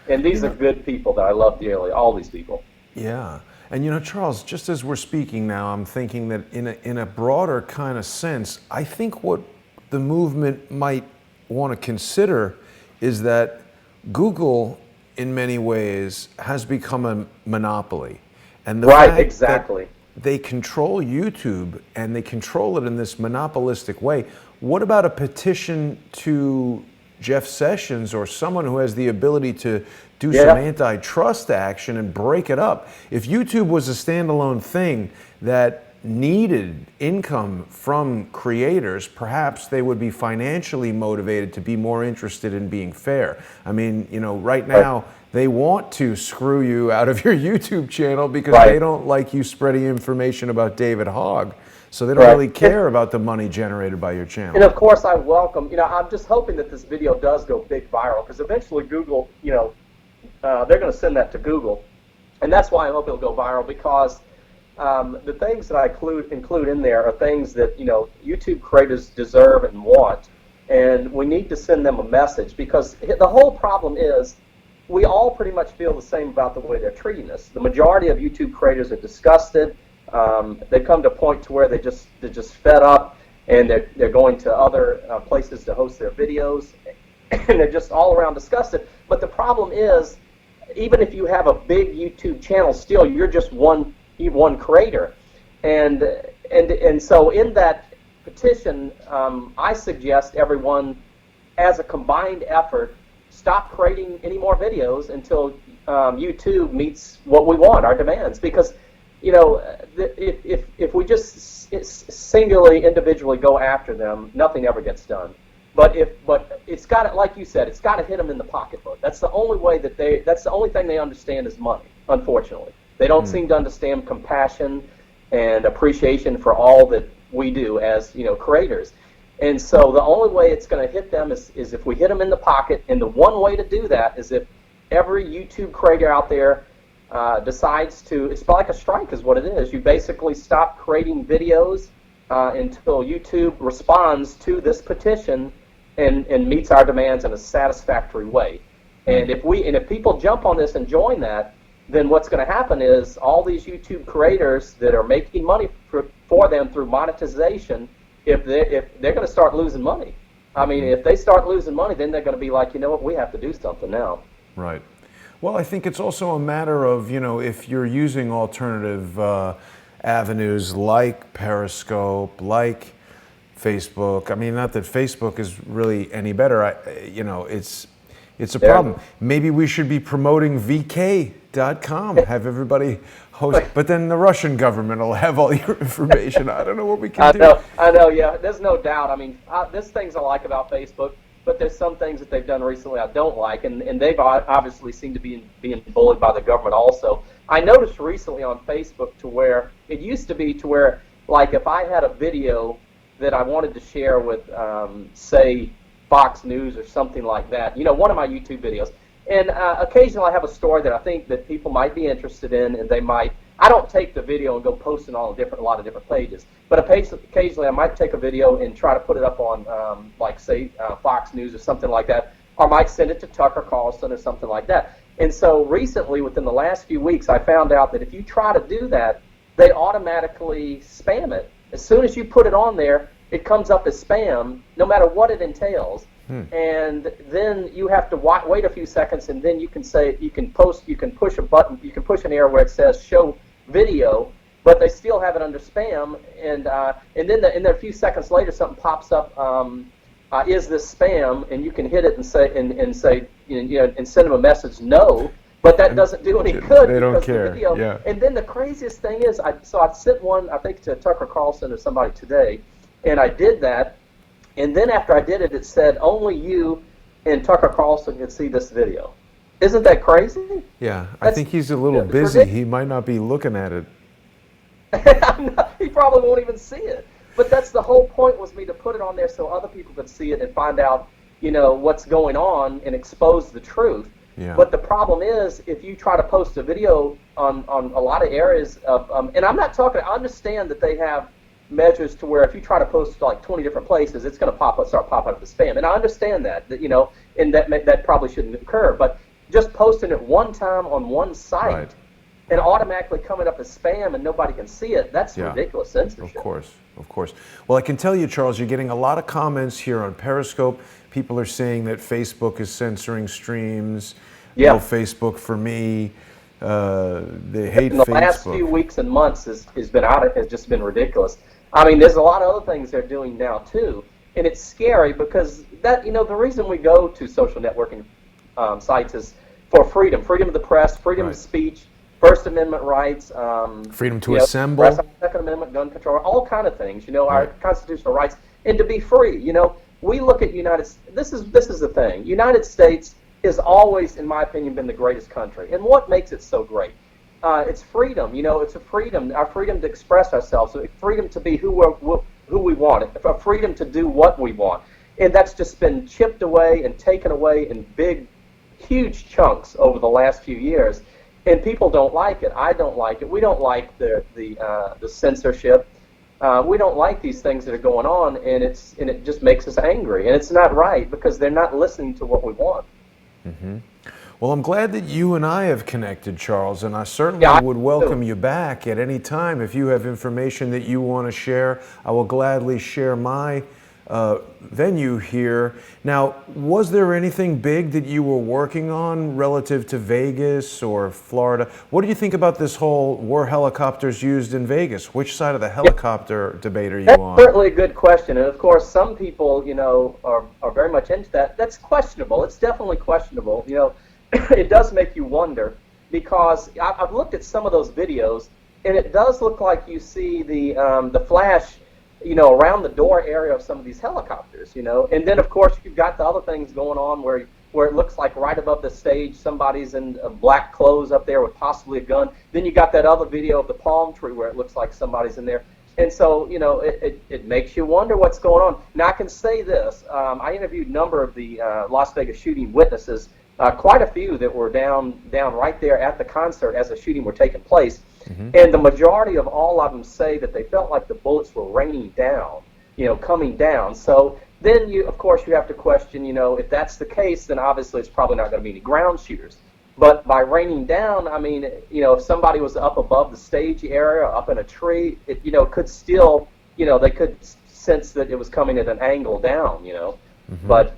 And these are good people that I love dearly. All these people. Yeah. And Charles, just as we're speaking now, I'm thinking that in a broader kind of sense, I think what the movement might want to consider is that Google, in many ways, has become a monopoly. And the fact exactly. that they control YouTube and they control it in this monopolistic way. What about a petition to Jeff Sessions or someone who has the ability to do some antitrust action and break it up? If YouTube was a standalone thing that needed income from creators, perhaps they would be financially motivated to be more interested in being fair. I mean, right now they want to screw you out of your YouTube channel because they don't like you spreading information about David Hogg. So they don't really care about the money generated by your channel. And of course I welcome, I'm just hoping that this video does go big viral, because eventually Google, they're going to send that to Google. And that's why I hope it'll go viral, because the things that I include in there are things that YouTube creators deserve and want, and we need to send them a message, because the whole problem is we all pretty much feel the same about the way they're treating us. The majority of YouTube creators are disgusted. They come to a point to where they're just fed up, and they're going to other places to host their videos, and they're just all around disgusted. But the problem is, even if you have a big YouTube channel, still you're just one creator, and so in that petition, I suggest everyone, as a combined effort, stop creating any more videos until YouTube meets what we want, our demands, because if we just singularly, individually go after them, nothing ever gets done. But it's got to, like you said, it's got to hit them in the pocketbook. That's the only way that's the only thing they understand is money. Unfortunately, they don't seem to understand compassion and appreciation for all that we do as creators. And so the only way it's going to hit them is if we hit them in the pocket. And the one way to do that is if every YouTube creator out there decides to, it's like a strike is what it is. You basically stop creating videos until YouTube responds to this petition and meets our demands in a satisfactory way. And if people jump on this and join that, then what's going to happen is all these YouTube creators that are making money for them through monetization, if they're going to start losing money. I mean, if they start losing money, then they're going to be like, you know what, we have to do something now. Right. Well, I think it's also a matter of, if you're using alternative avenues like Periscope, like Facebook. I mean, not that Facebook is really any better. It's a problem. Maybe we should be promoting VK.com, have everybody host, but then the Russian government will have all your information. I don't know what we can do. I know, yeah. There's no doubt. I mean, there's things I like about Facebook, but there's some things that they've done recently I don't like, and they've obviously seemed to be being bullied by the government also. I noticed recently on Facebook to where it used to be to where, like, if I had a video that I wanted to share with, say, Fox News or something like that. One of my YouTube videos. And occasionally I have a story that I think that people might be interested in, and they might. I don't take the video and go post it on a lot of different pages, but occasionally I might take a video and try to put it up on, like, say, Fox News or something like that, or I might send it to Tucker Carlson or something like that. And so recently, within the last few weeks, I found out that if you try to do that, they automatically spam it. As soon as you put it on there, it comes up as spam, no matter what it entails. And then you have to wait a few seconds, and then you can push a button, you can push an arrow where it says show video, but they still have it under spam, and then a few seconds later something pops up, is this spam, and you can hit it and say and send them a message no, but that doesn't do any good. They don't care. The video, yeah. And then the craziest thing is, I sent one, I think, to Tucker Carlson or somebody today, and I did that. And then after I did it, it said only you and Tucker Carlson can see this video. Isn't that crazy? Yeah, I think he's a little busy. He might not be looking at it. He probably won't even see it. But that's the whole point, was me to put it on there so other people could see it and find out, what's going on and expose the truth. Yeah. But the problem is, if you try to post a video on a lot of areas of, and I'm not talking, I understand that they have measures to where if you try to post to like 20 different places, it's going to start popping up as spam. And I understand that and that probably shouldn't occur. But just posting it one time on one site, right, and automatically coming up as spam and nobody can see it, that's ridiculous censorship. Of course. Well, I can tell you, Charles, you're getting a lot of comments here on Periscope. People are saying that Facebook is censoring streams. Yeah. No Facebook for me. They hate Facebook. The last few weeks and months has just been ridiculous. I mean, there's a lot of other things they're doing now too, and it's scary because the reason we go to social networking sites is for freedom of the press, freedom of speech, First Amendment rights, freedom to assemble, Second Amendment, gun control, all kind of things. Our constitutional rights, and to be free. We look at This is the thing. United States has always, in my opinion, been the greatest country, and what makes it so great? It's freedom. It's a freedom, our freedom to express ourselves, a freedom to be who we want, a freedom to do what we want. And that's just been chipped away and taken away in big, huge chunks over the last few years. And people don't like it. I don't like it. We don't like the censorship. We don't like these things that are going on, and it just makes us angry. And it's not right because they're not listening to what we want. Mm-hmm. Well, I'm glad that you and I have connected, Charles, and I certainly would welcome you back at any time. If you have information that you want to share, I will gladly share my venue here. Now, was there anything big that you were working on relative to Vegas or Florida? What do you think about this whole were helicopters used in Vegas? Which side of the helicopter debate are you on? That's certainly a good question. And of course, some people, are very much into that. That's questionable. It's definitely questionable. It does make you wonder, because I've looked at some of those videos, and it does look like you see the flash, around the door area of some of these helicopters, and then of course you've got the other things going on where it looks like right above the stage somebody's in black clothes up there with possibly a gun. Then you got that other video of the palm tree where it looks like somebody's in there. And so, it makes you wonder what's going on. Now, I can say this. I interviewed a number of the Las Vegas shooting witnesses, quite a few that were down right there at the concert as the shooting were taking place. Mm-hmm. And the majority of all of them say that they felt like the bullets were raining down, coming down. So then, of course, you have to question, if that's the case, then obviously it's probably not going to be any ground shooters. But by raining down, I mean, if somebody was up above the stage area, up in a tree, it, could still, they could sense that it was coming at an angle down, Mm-hmm. But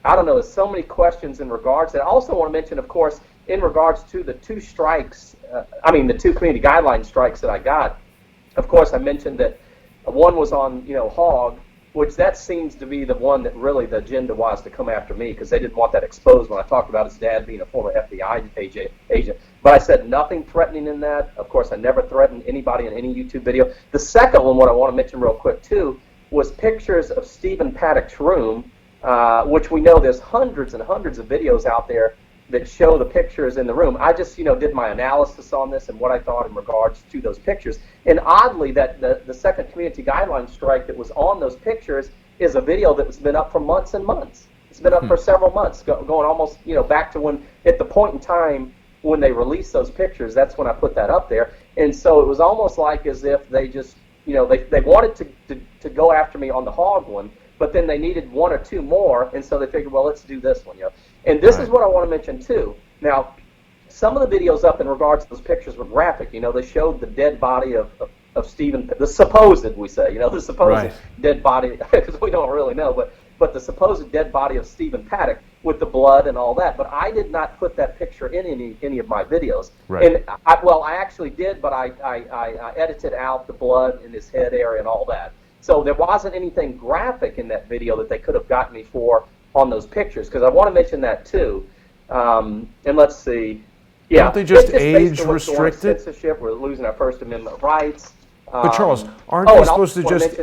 I don't know. There's so many questions in regards to that. I also want to mention, of course, in regards to the two strikes, the two community guideline strikes that I got. Of course, I mentioned that one was on, hog, which that seems to be the one that really the agenda was to come after me, because they didn't want that exposed when I talked about his dad being a former FBI agent. But I said nothing threatening in that. Of course, I never threatened anybody in any YouTube video. The second one, what I want to mention real quick, too, was pictures of Stephen Paddock's room, which we know there's hundreds and hundreds of videos out there that show the pictures in the room. I just, did my analysis on this and what I thought in regards to those pictures. And oddly, that the second community guideline strike that was on those pictures is a video that's been up for months and months. It's been up for several months, going almost, back to when, at the point in time when they released those pictures, that's when I put that up there. And so it was almost like as if they just, they wanted to go after me on the hog one, but then they needed one or two more, and so they figured, well, let's do this one, And this is what I want to mention too. Now, some of the videos up in regards to those pictures were graphic. They showed the dead body of Stephen, the supposed, we say, the supposed dead body, because we don't really know, but the supposed dead body of Stephen Paddock with the blood and all that. But I did not put that picture in any of my videos. Right. And I actually did, but I edited out the blood in his head area and all that. So there wasn't anything graphic in that video that they could have gotten me for on those pictures, because I want to mention that too. And let's see. Yeah, don't they just age restrict it? Censorship. We're losing our First Amendment rights. But Charles, aren't they supposed to just?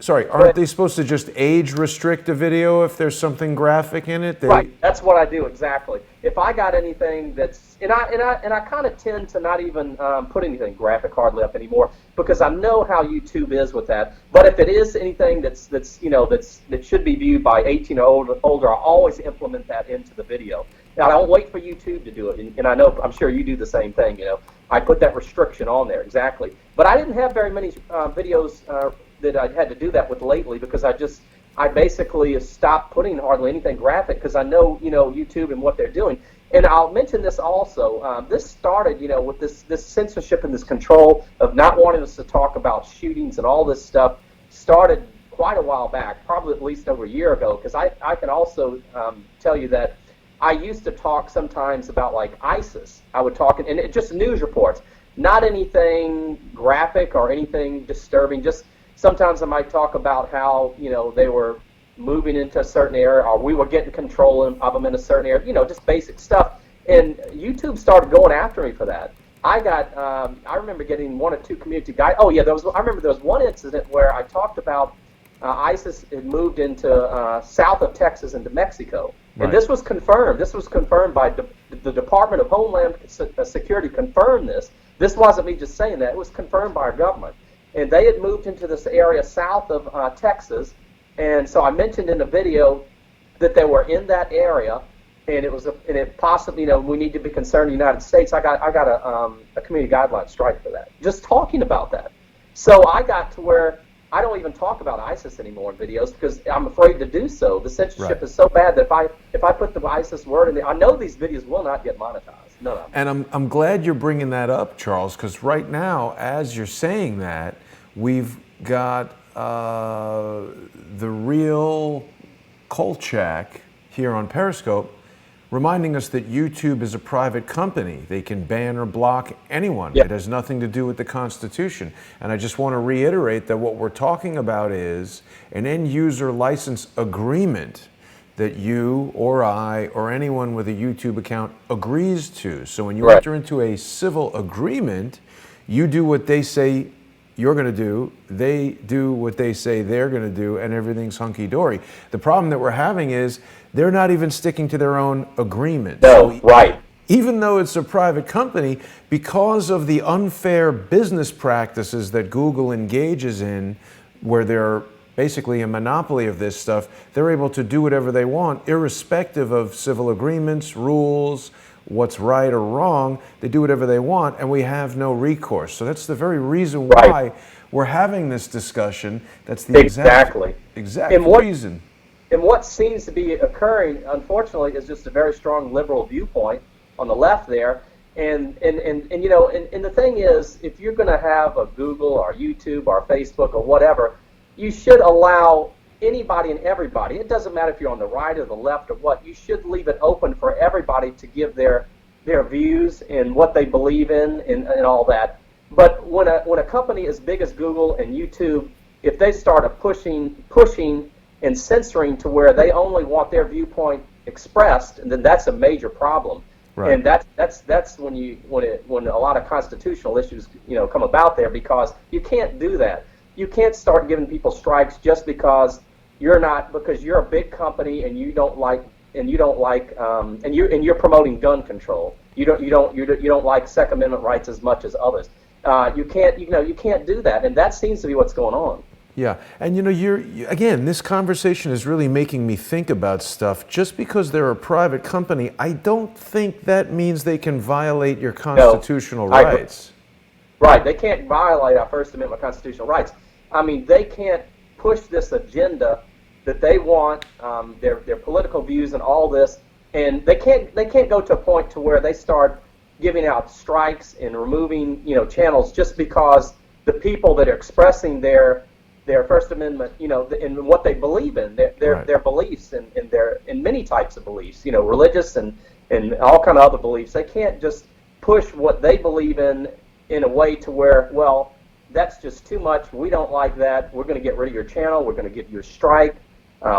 Aren't they supposed to just age restrict a video if there's something graphic in it? Right. That's what I do exactly. If I got anything that's, and I kind of tend to not even put anything graphic hardly up anymore, because I know how YouTube is with that. But if it is anything that should be viewed by 18 or older, I always implement that into the video. Now, I don't wait for YouTube to do it, and I'm sure you do the same thing. I put that restriction on there exactly. But I didn't have very many videos that I had to do that with lately, because I basically stopped putting hardly anything graphic, because I know YouTube and what they're doing. And I'll mention this also. This started with this censorship and this control of not wanting us to talk about shootings and all this stuff. Started quite a while back, probably at least over a year ago, because I can also tell you that I used to talk sometimes about like ISIS. I would talk, and it just news reports, not anything graphic or anything disturbing. Just sometimes I might talk about how they were moving into a certain area, or we were getting control of them in a certain area. Just basic stuff. And YouTube started going after me for that. I remember getting one or two community guys. Oh yeah, I remember there was one incident where I talked about ISIS had moved into south of Texas into Mexico. Right. And this was confirmed. This was confirmed by the Department of Homeland Security. Confirmed this. This wasn't me just saying that. It was confirmed by our government. And they had moved into this area south of Texas. And so I mentioned in the video that they were in that area, and it possibly, we need to be concerned in the United States. I got a community guideline strike for that. Just talking about that. So I got to where I don't even talk about ISIS anymore in videos, because I'm afraid to do so. The censorship is so bad that if I put the ISIS word in there, I know these videos will not get monetized. None of them. And I'm glad you're bringing that up, Charles, because right now, as you're saying that, we've got the real Kolchak here on Periscope reminding us that YouTube is a private company. They can ban or block anyone. Yep. It has nothing to do with the Constitution. And I just want to reiterate that what we're talking about is an end-user license agreement that you or I or anyone with a YouTube account agrees to. So when you enter into a civil agreement, you do what they say you're going to do, they do what they say they're going to do, and everything's hunky-dory. The problem that we're having is they're not even sticking to their own agreement. No, right. Even though it's a private company, because of the unfair business practices that Google engages in, where they're basically a monopoly of this stuff, they're able to do whatever they want, irrespective of civil agreements, rules, what's right or wrong. They do whatever they want, and we have no recourse. So that's the very reason why we're having this discussion. That's the exact reason. And what seems to be occurring, unfortunately, is just a very strong liberal viewpoint on the left there. And the thing is, if you're going to have a Google or YouTube or Facebook or whatever, you should allow anybody and everybody. It doesn't matter if you're on the right or the left or what. You should leave it open for everybody to give their views and what they believe in and all that. But when a company as big as Google and YouTube, if they start pushing and censoring to where they only want their viewpoint expressed, and then that's a major problem. Right. And that's when a lot of constitutional issues come about there, because you can't do that. You can't start giving people strikes just because you're a big company and you're promoting gun control. You don't like Second Amendment rights as much as others. You can't do that, and that seems to be what's going on. Yeah, and again, this conversation is really making me think about stuff. Just because they're a private company, I don't think that means they can violate your No, constitutional I agree. rights. Right. They can't violate our First Amendment constitutional rights. I mean, they can't push this agenda that they want, their political views and all this, and they can't go to a point to where they start giving out strikes and removing channels just because the people that are expressing their First Amendment, in what they believe in, Right. their beliefs and in many types of beliefs, religious and all kind of other beliefs. They can't just push what they believe in a way to where, well, that's just too much. We don't like that. We're going to get rid of your channel. We're going to get you a strike.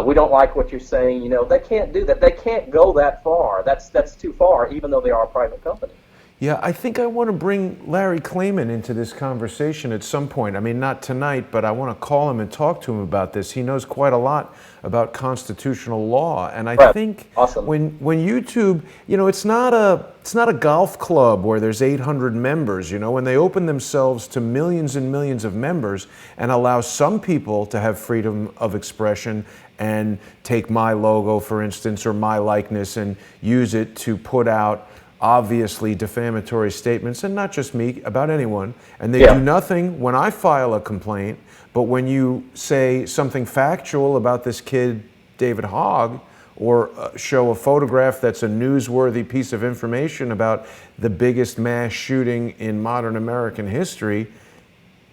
We don't like what you're saying. They can't do that. They can't go that far. That's too far, even though they are a private company. Yeah, I think I want to bring Larry Klayman into this conversation at some point. I mean, not tonight, but I want to call him and talk to him about this. He knows quite a lot about constitutional law, and I Right. think Awesome. when YouTube, it's not a golf club where there's 800 members. When they open themselves to millions and millions of members and allow some people to have freedom of expression and take my logo, for instance, or my likeness and use it to put out obviously defamatory statements, and not just me, about anyone, and they Yeah. do nothing when I file a complaint, but when you say something factual about this kid, David Hogg, or show a photograph that's a newsworthy piece of information about the biggest mass shooting in modern American history,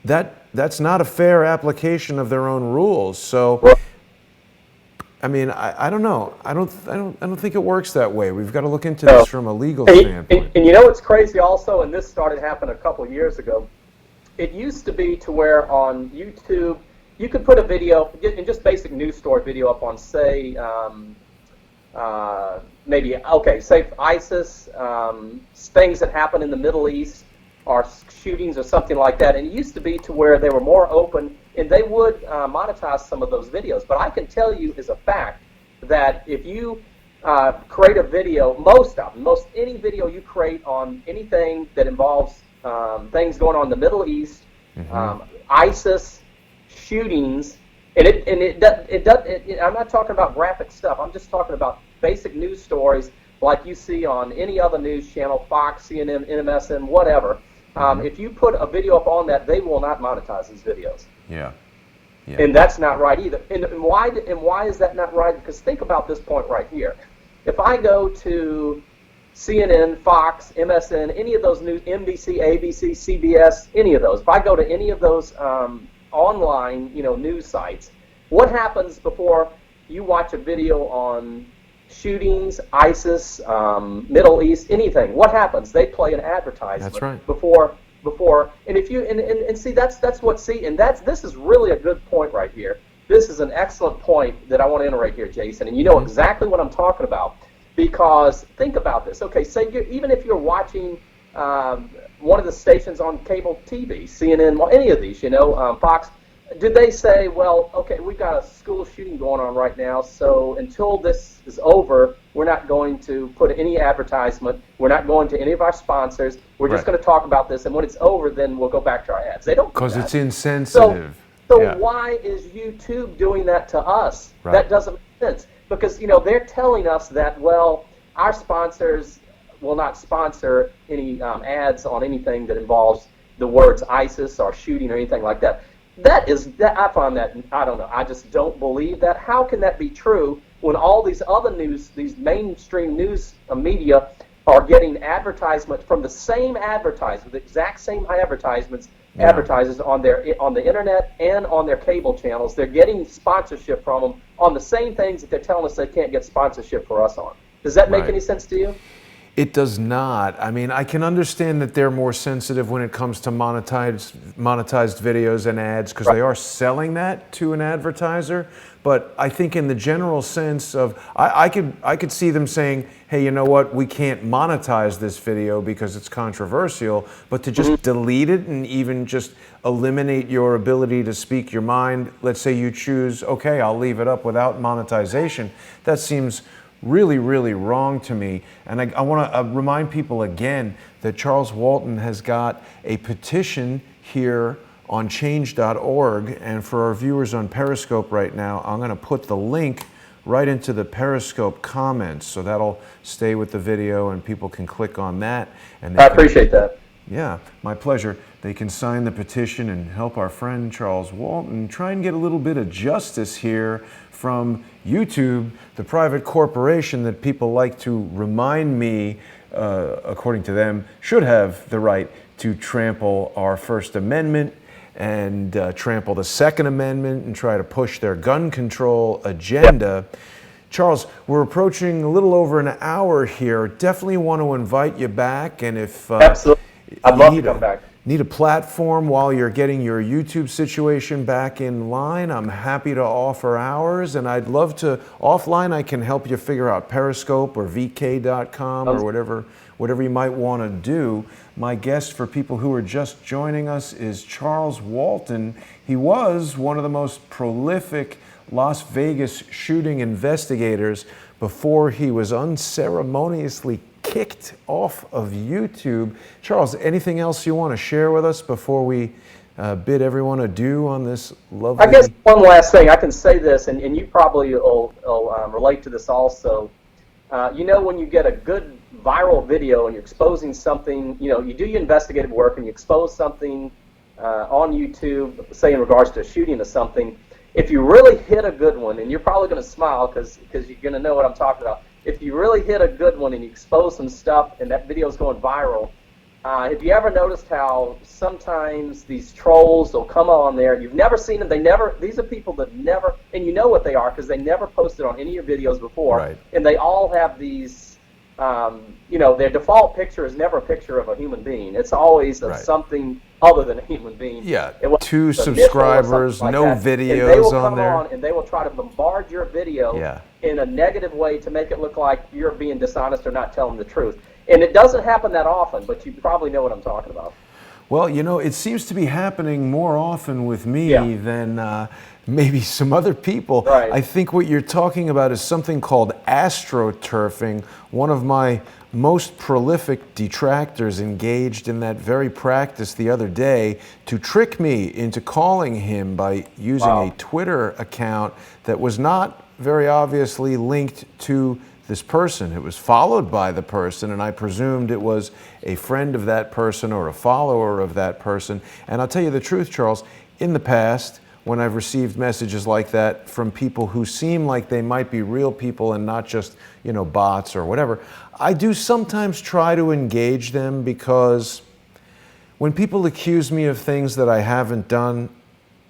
that's not a fair application of their own rules. So I mean, I don't know. I don't think it works that way. We've got to look into this from a legal standpoint. And you know what's crazy also, and this started happening a couple of years ago. It used to be to where on YouTube you could put a video, and just basic news story video up on, say, say ISIS, things that happen in the Middle East, or shootings or something like that. And it used to be to where they were more open, and they would monetize some of those videos. But I can tell you as a fact that if you create a video, most any video you create on anything that involves things going on in the Middle East, ISIS, shootings, I'm not talking about graphic stuff. I'm just talking about basic news stories like you see on any other news channel, Fox, CNN, MSN, whatever. If you put a video up on that, they will not monetize these videos. Yeah. And that's not right either. And why is that not right? Because think about this point right here. If I go to CNN, Fox, MSN, any of those news, NBC, ABC, CBS, any of those, if I go to any of those online, news sites, what happens before you watch a video on shootings, ISIS, Middle East, anything? What happens? They play an advertisement. That's right. Before, and if you and see this is really a good point right here. This is an excellent point that I want to enter right here, Jason, and you know exactly what I'm talking about, because think about this. Okay, say even if you're watching one of the stations on cable TV, CNN, well, any of these, Fox. Did they say, well, okay, we've got a school shooting going on right now, so until this is over, we're not going to put any advertisement, we're not going to any of our sponsors, we're just going to talk about this, and when it's over, then we'll go back to our ads. They don't do Because that. it's insensitive. So why is YouTube doing that to us? Right. That doesn't make sense. Because, they're telling us that, well, our sponsors will not sponsor any ads on anything that involves the words ISIS or shooting or anything like that. I find that, I don't know, I just don't believe that. How can that be true when all these other news, these mainstream news media are getting advertisement from the same advertisers, the exact same advertisements, advertisers on the internet and on their cable channels? They're getting sponsorship from them on the same things that they're telling us they can't get sponsorship for us on. Does that make any sense to you? It does not. I mean, I can understand that they're more sensitive when it comes to monetized videos and ads, because they are selling that to an advertiser. But I think in the general sense of, I could see them saying, hey, you know what, we can't monetize this video because it's controversial, but to just delete it and even just eliminate your ability to speak your mind, let's say you choose, okay, I'll leave it up without monetization, that seems really, really wrong to me. And I want to remind people again that Charles Walton has got a petition here on change.org. And for our viewers on Periscope right now, I'm going to put the link right into the Periscope comments. So that'll stay with the video and people can click on that. And I appreciate that. Yeah, my pleasure. They can sign the petition and help our friend Charles Walton try and get a little bit of justice here from YouTube, the private corporation that people like to remind me, according to them, should have the right to trample our First Amendment and trample the Second Amendment and try to push their gun control agenda. Yep. Charles, we're approaching a little over an hour here. Definitely want to invite you back, and if absolutely, I'd love to come back. Need a platform while you're getting your YouTube situation back in line, I'm happy to offer ours, and I'd love to, offline, I can help you figure out Periscope or VK.com or whatever you might want to do. My guest for people who are just joining us is Charles Walton. He was one of the most prolific Las Vegas shooting investigators before he was unceremoniously kicked off of YouTube. Charles, anything else you want to share with us before we bid everyone adieu on this lovely... I guess one last thing, I can say this, and you probably will relate to this also. You know, when you get a good viral video and you're exposing something, you know, you do your investigative work and you expose something on YouTube, say in regards to a shooting or something, if you really hit a good one, and you're probably going to smile because you're going to know what I'm talking about, if you really hit a good one and you expose some stuff and that video is going viral, have you ever noticed how sometimes these trolls will come on there, you've never seen them, these are people that never, and you know what they are because they never posted on any of your videos before, right. And they all have these, you know, their default picture is never a picture of a human being. It's always of something other than a human being. Yeah, 2 subscribers, like no videos on there. And they will try to bombard your video in a negative way to make it look like you're being dishonest or not telling the truth. And it doesn't happen that often, but you probably know what I'm talking about. Well, you know, it seems to be happening more often with me than maybe some other people. Right. I think what you're talking about is something called astroturfing. One of my most prolific detractors engaged in that very practice the other day to trick me into calling him by using a Twitter account that was not very obviously linked to this person. It was followed by the person, and I presumed it was a friend of that person or a follower of that person. And I'll tell you the truth, Charles, in the past, when I've received messages like that from people who seem like they might be real people and not just, you know, bots or whatever, I do sometimes try to engage them because when people accuse me of things that I haven't done,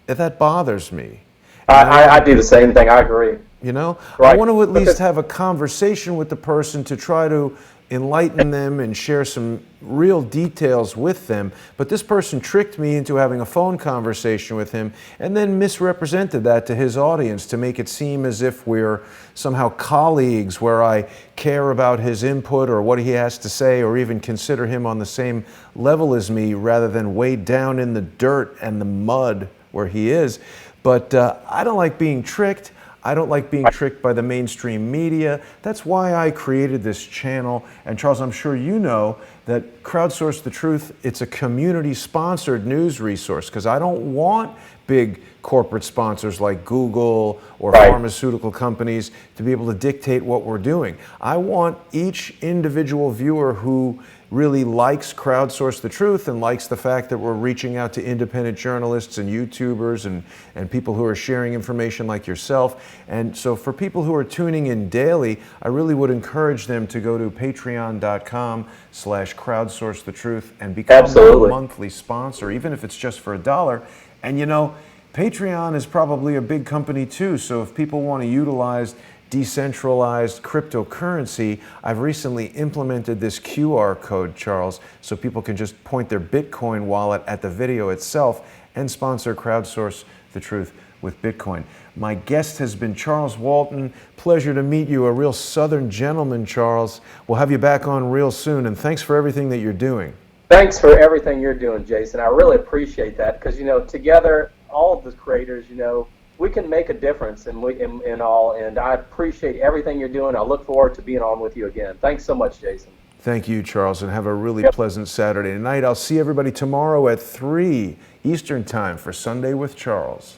that bothers me. I do the same thing, I agree. You know, right. I want to at least have a conversation with the person to try to enlighten them and share some real details with them. But this person tricked me into having a phone conversation with him and then misrepresented that to his audience to make it seem as if we're somehow colleagues where I care about his input or what he has to say or even consider him on the same level as me rather than way down in the dirt and the mud where he is. But I don't like being tricked. I don't like being tricked by the mainstream media. That's why I created this channel. And Charles, I'm sure you know that Crowdsource the Truth, it's a community-sponsored news resource because I don't want big corporate sponsors like Google or pharmaceutical companies to be able to dictate what we're doing. I want each individual viewer who really likes Crowdsource the Truth and likes the fact that we're reaching out to independent journalists and YouTubers and people who are sharing information like yourself. And so for people who are tuning in daily, I really would encourage them to go to patreon.com/crowdsourcethetruth and become a monthly sponsor, even if it's just for $1. And you know, Patreon is probably a big company too, so if people want to utilize decentralized cryptocurrency, I've recently implemented this QR code, Charles, so people can just point their Bitcoin wallet at the video itself and sponsor Crowdsource the Truth with Bitcoin. My guest has been Charles Walton. Pleasure to meet you, a real Southern gentleman, Charles. We'll have you back on real soon, and thanks for everything that you're doing. Thanks for everything you're doing, Jason. I really appreciate that because, you know, together, all of the creators, you know, we can make a difference in all, and I appreciate everything you're doing. I look forward to being on with you again. Thanks so much, Jason. Thank you, Charles, and have a really pleasant Saturday night. I'll see everybody tomorrow at 3 Eastern Time for Sunday with Charles.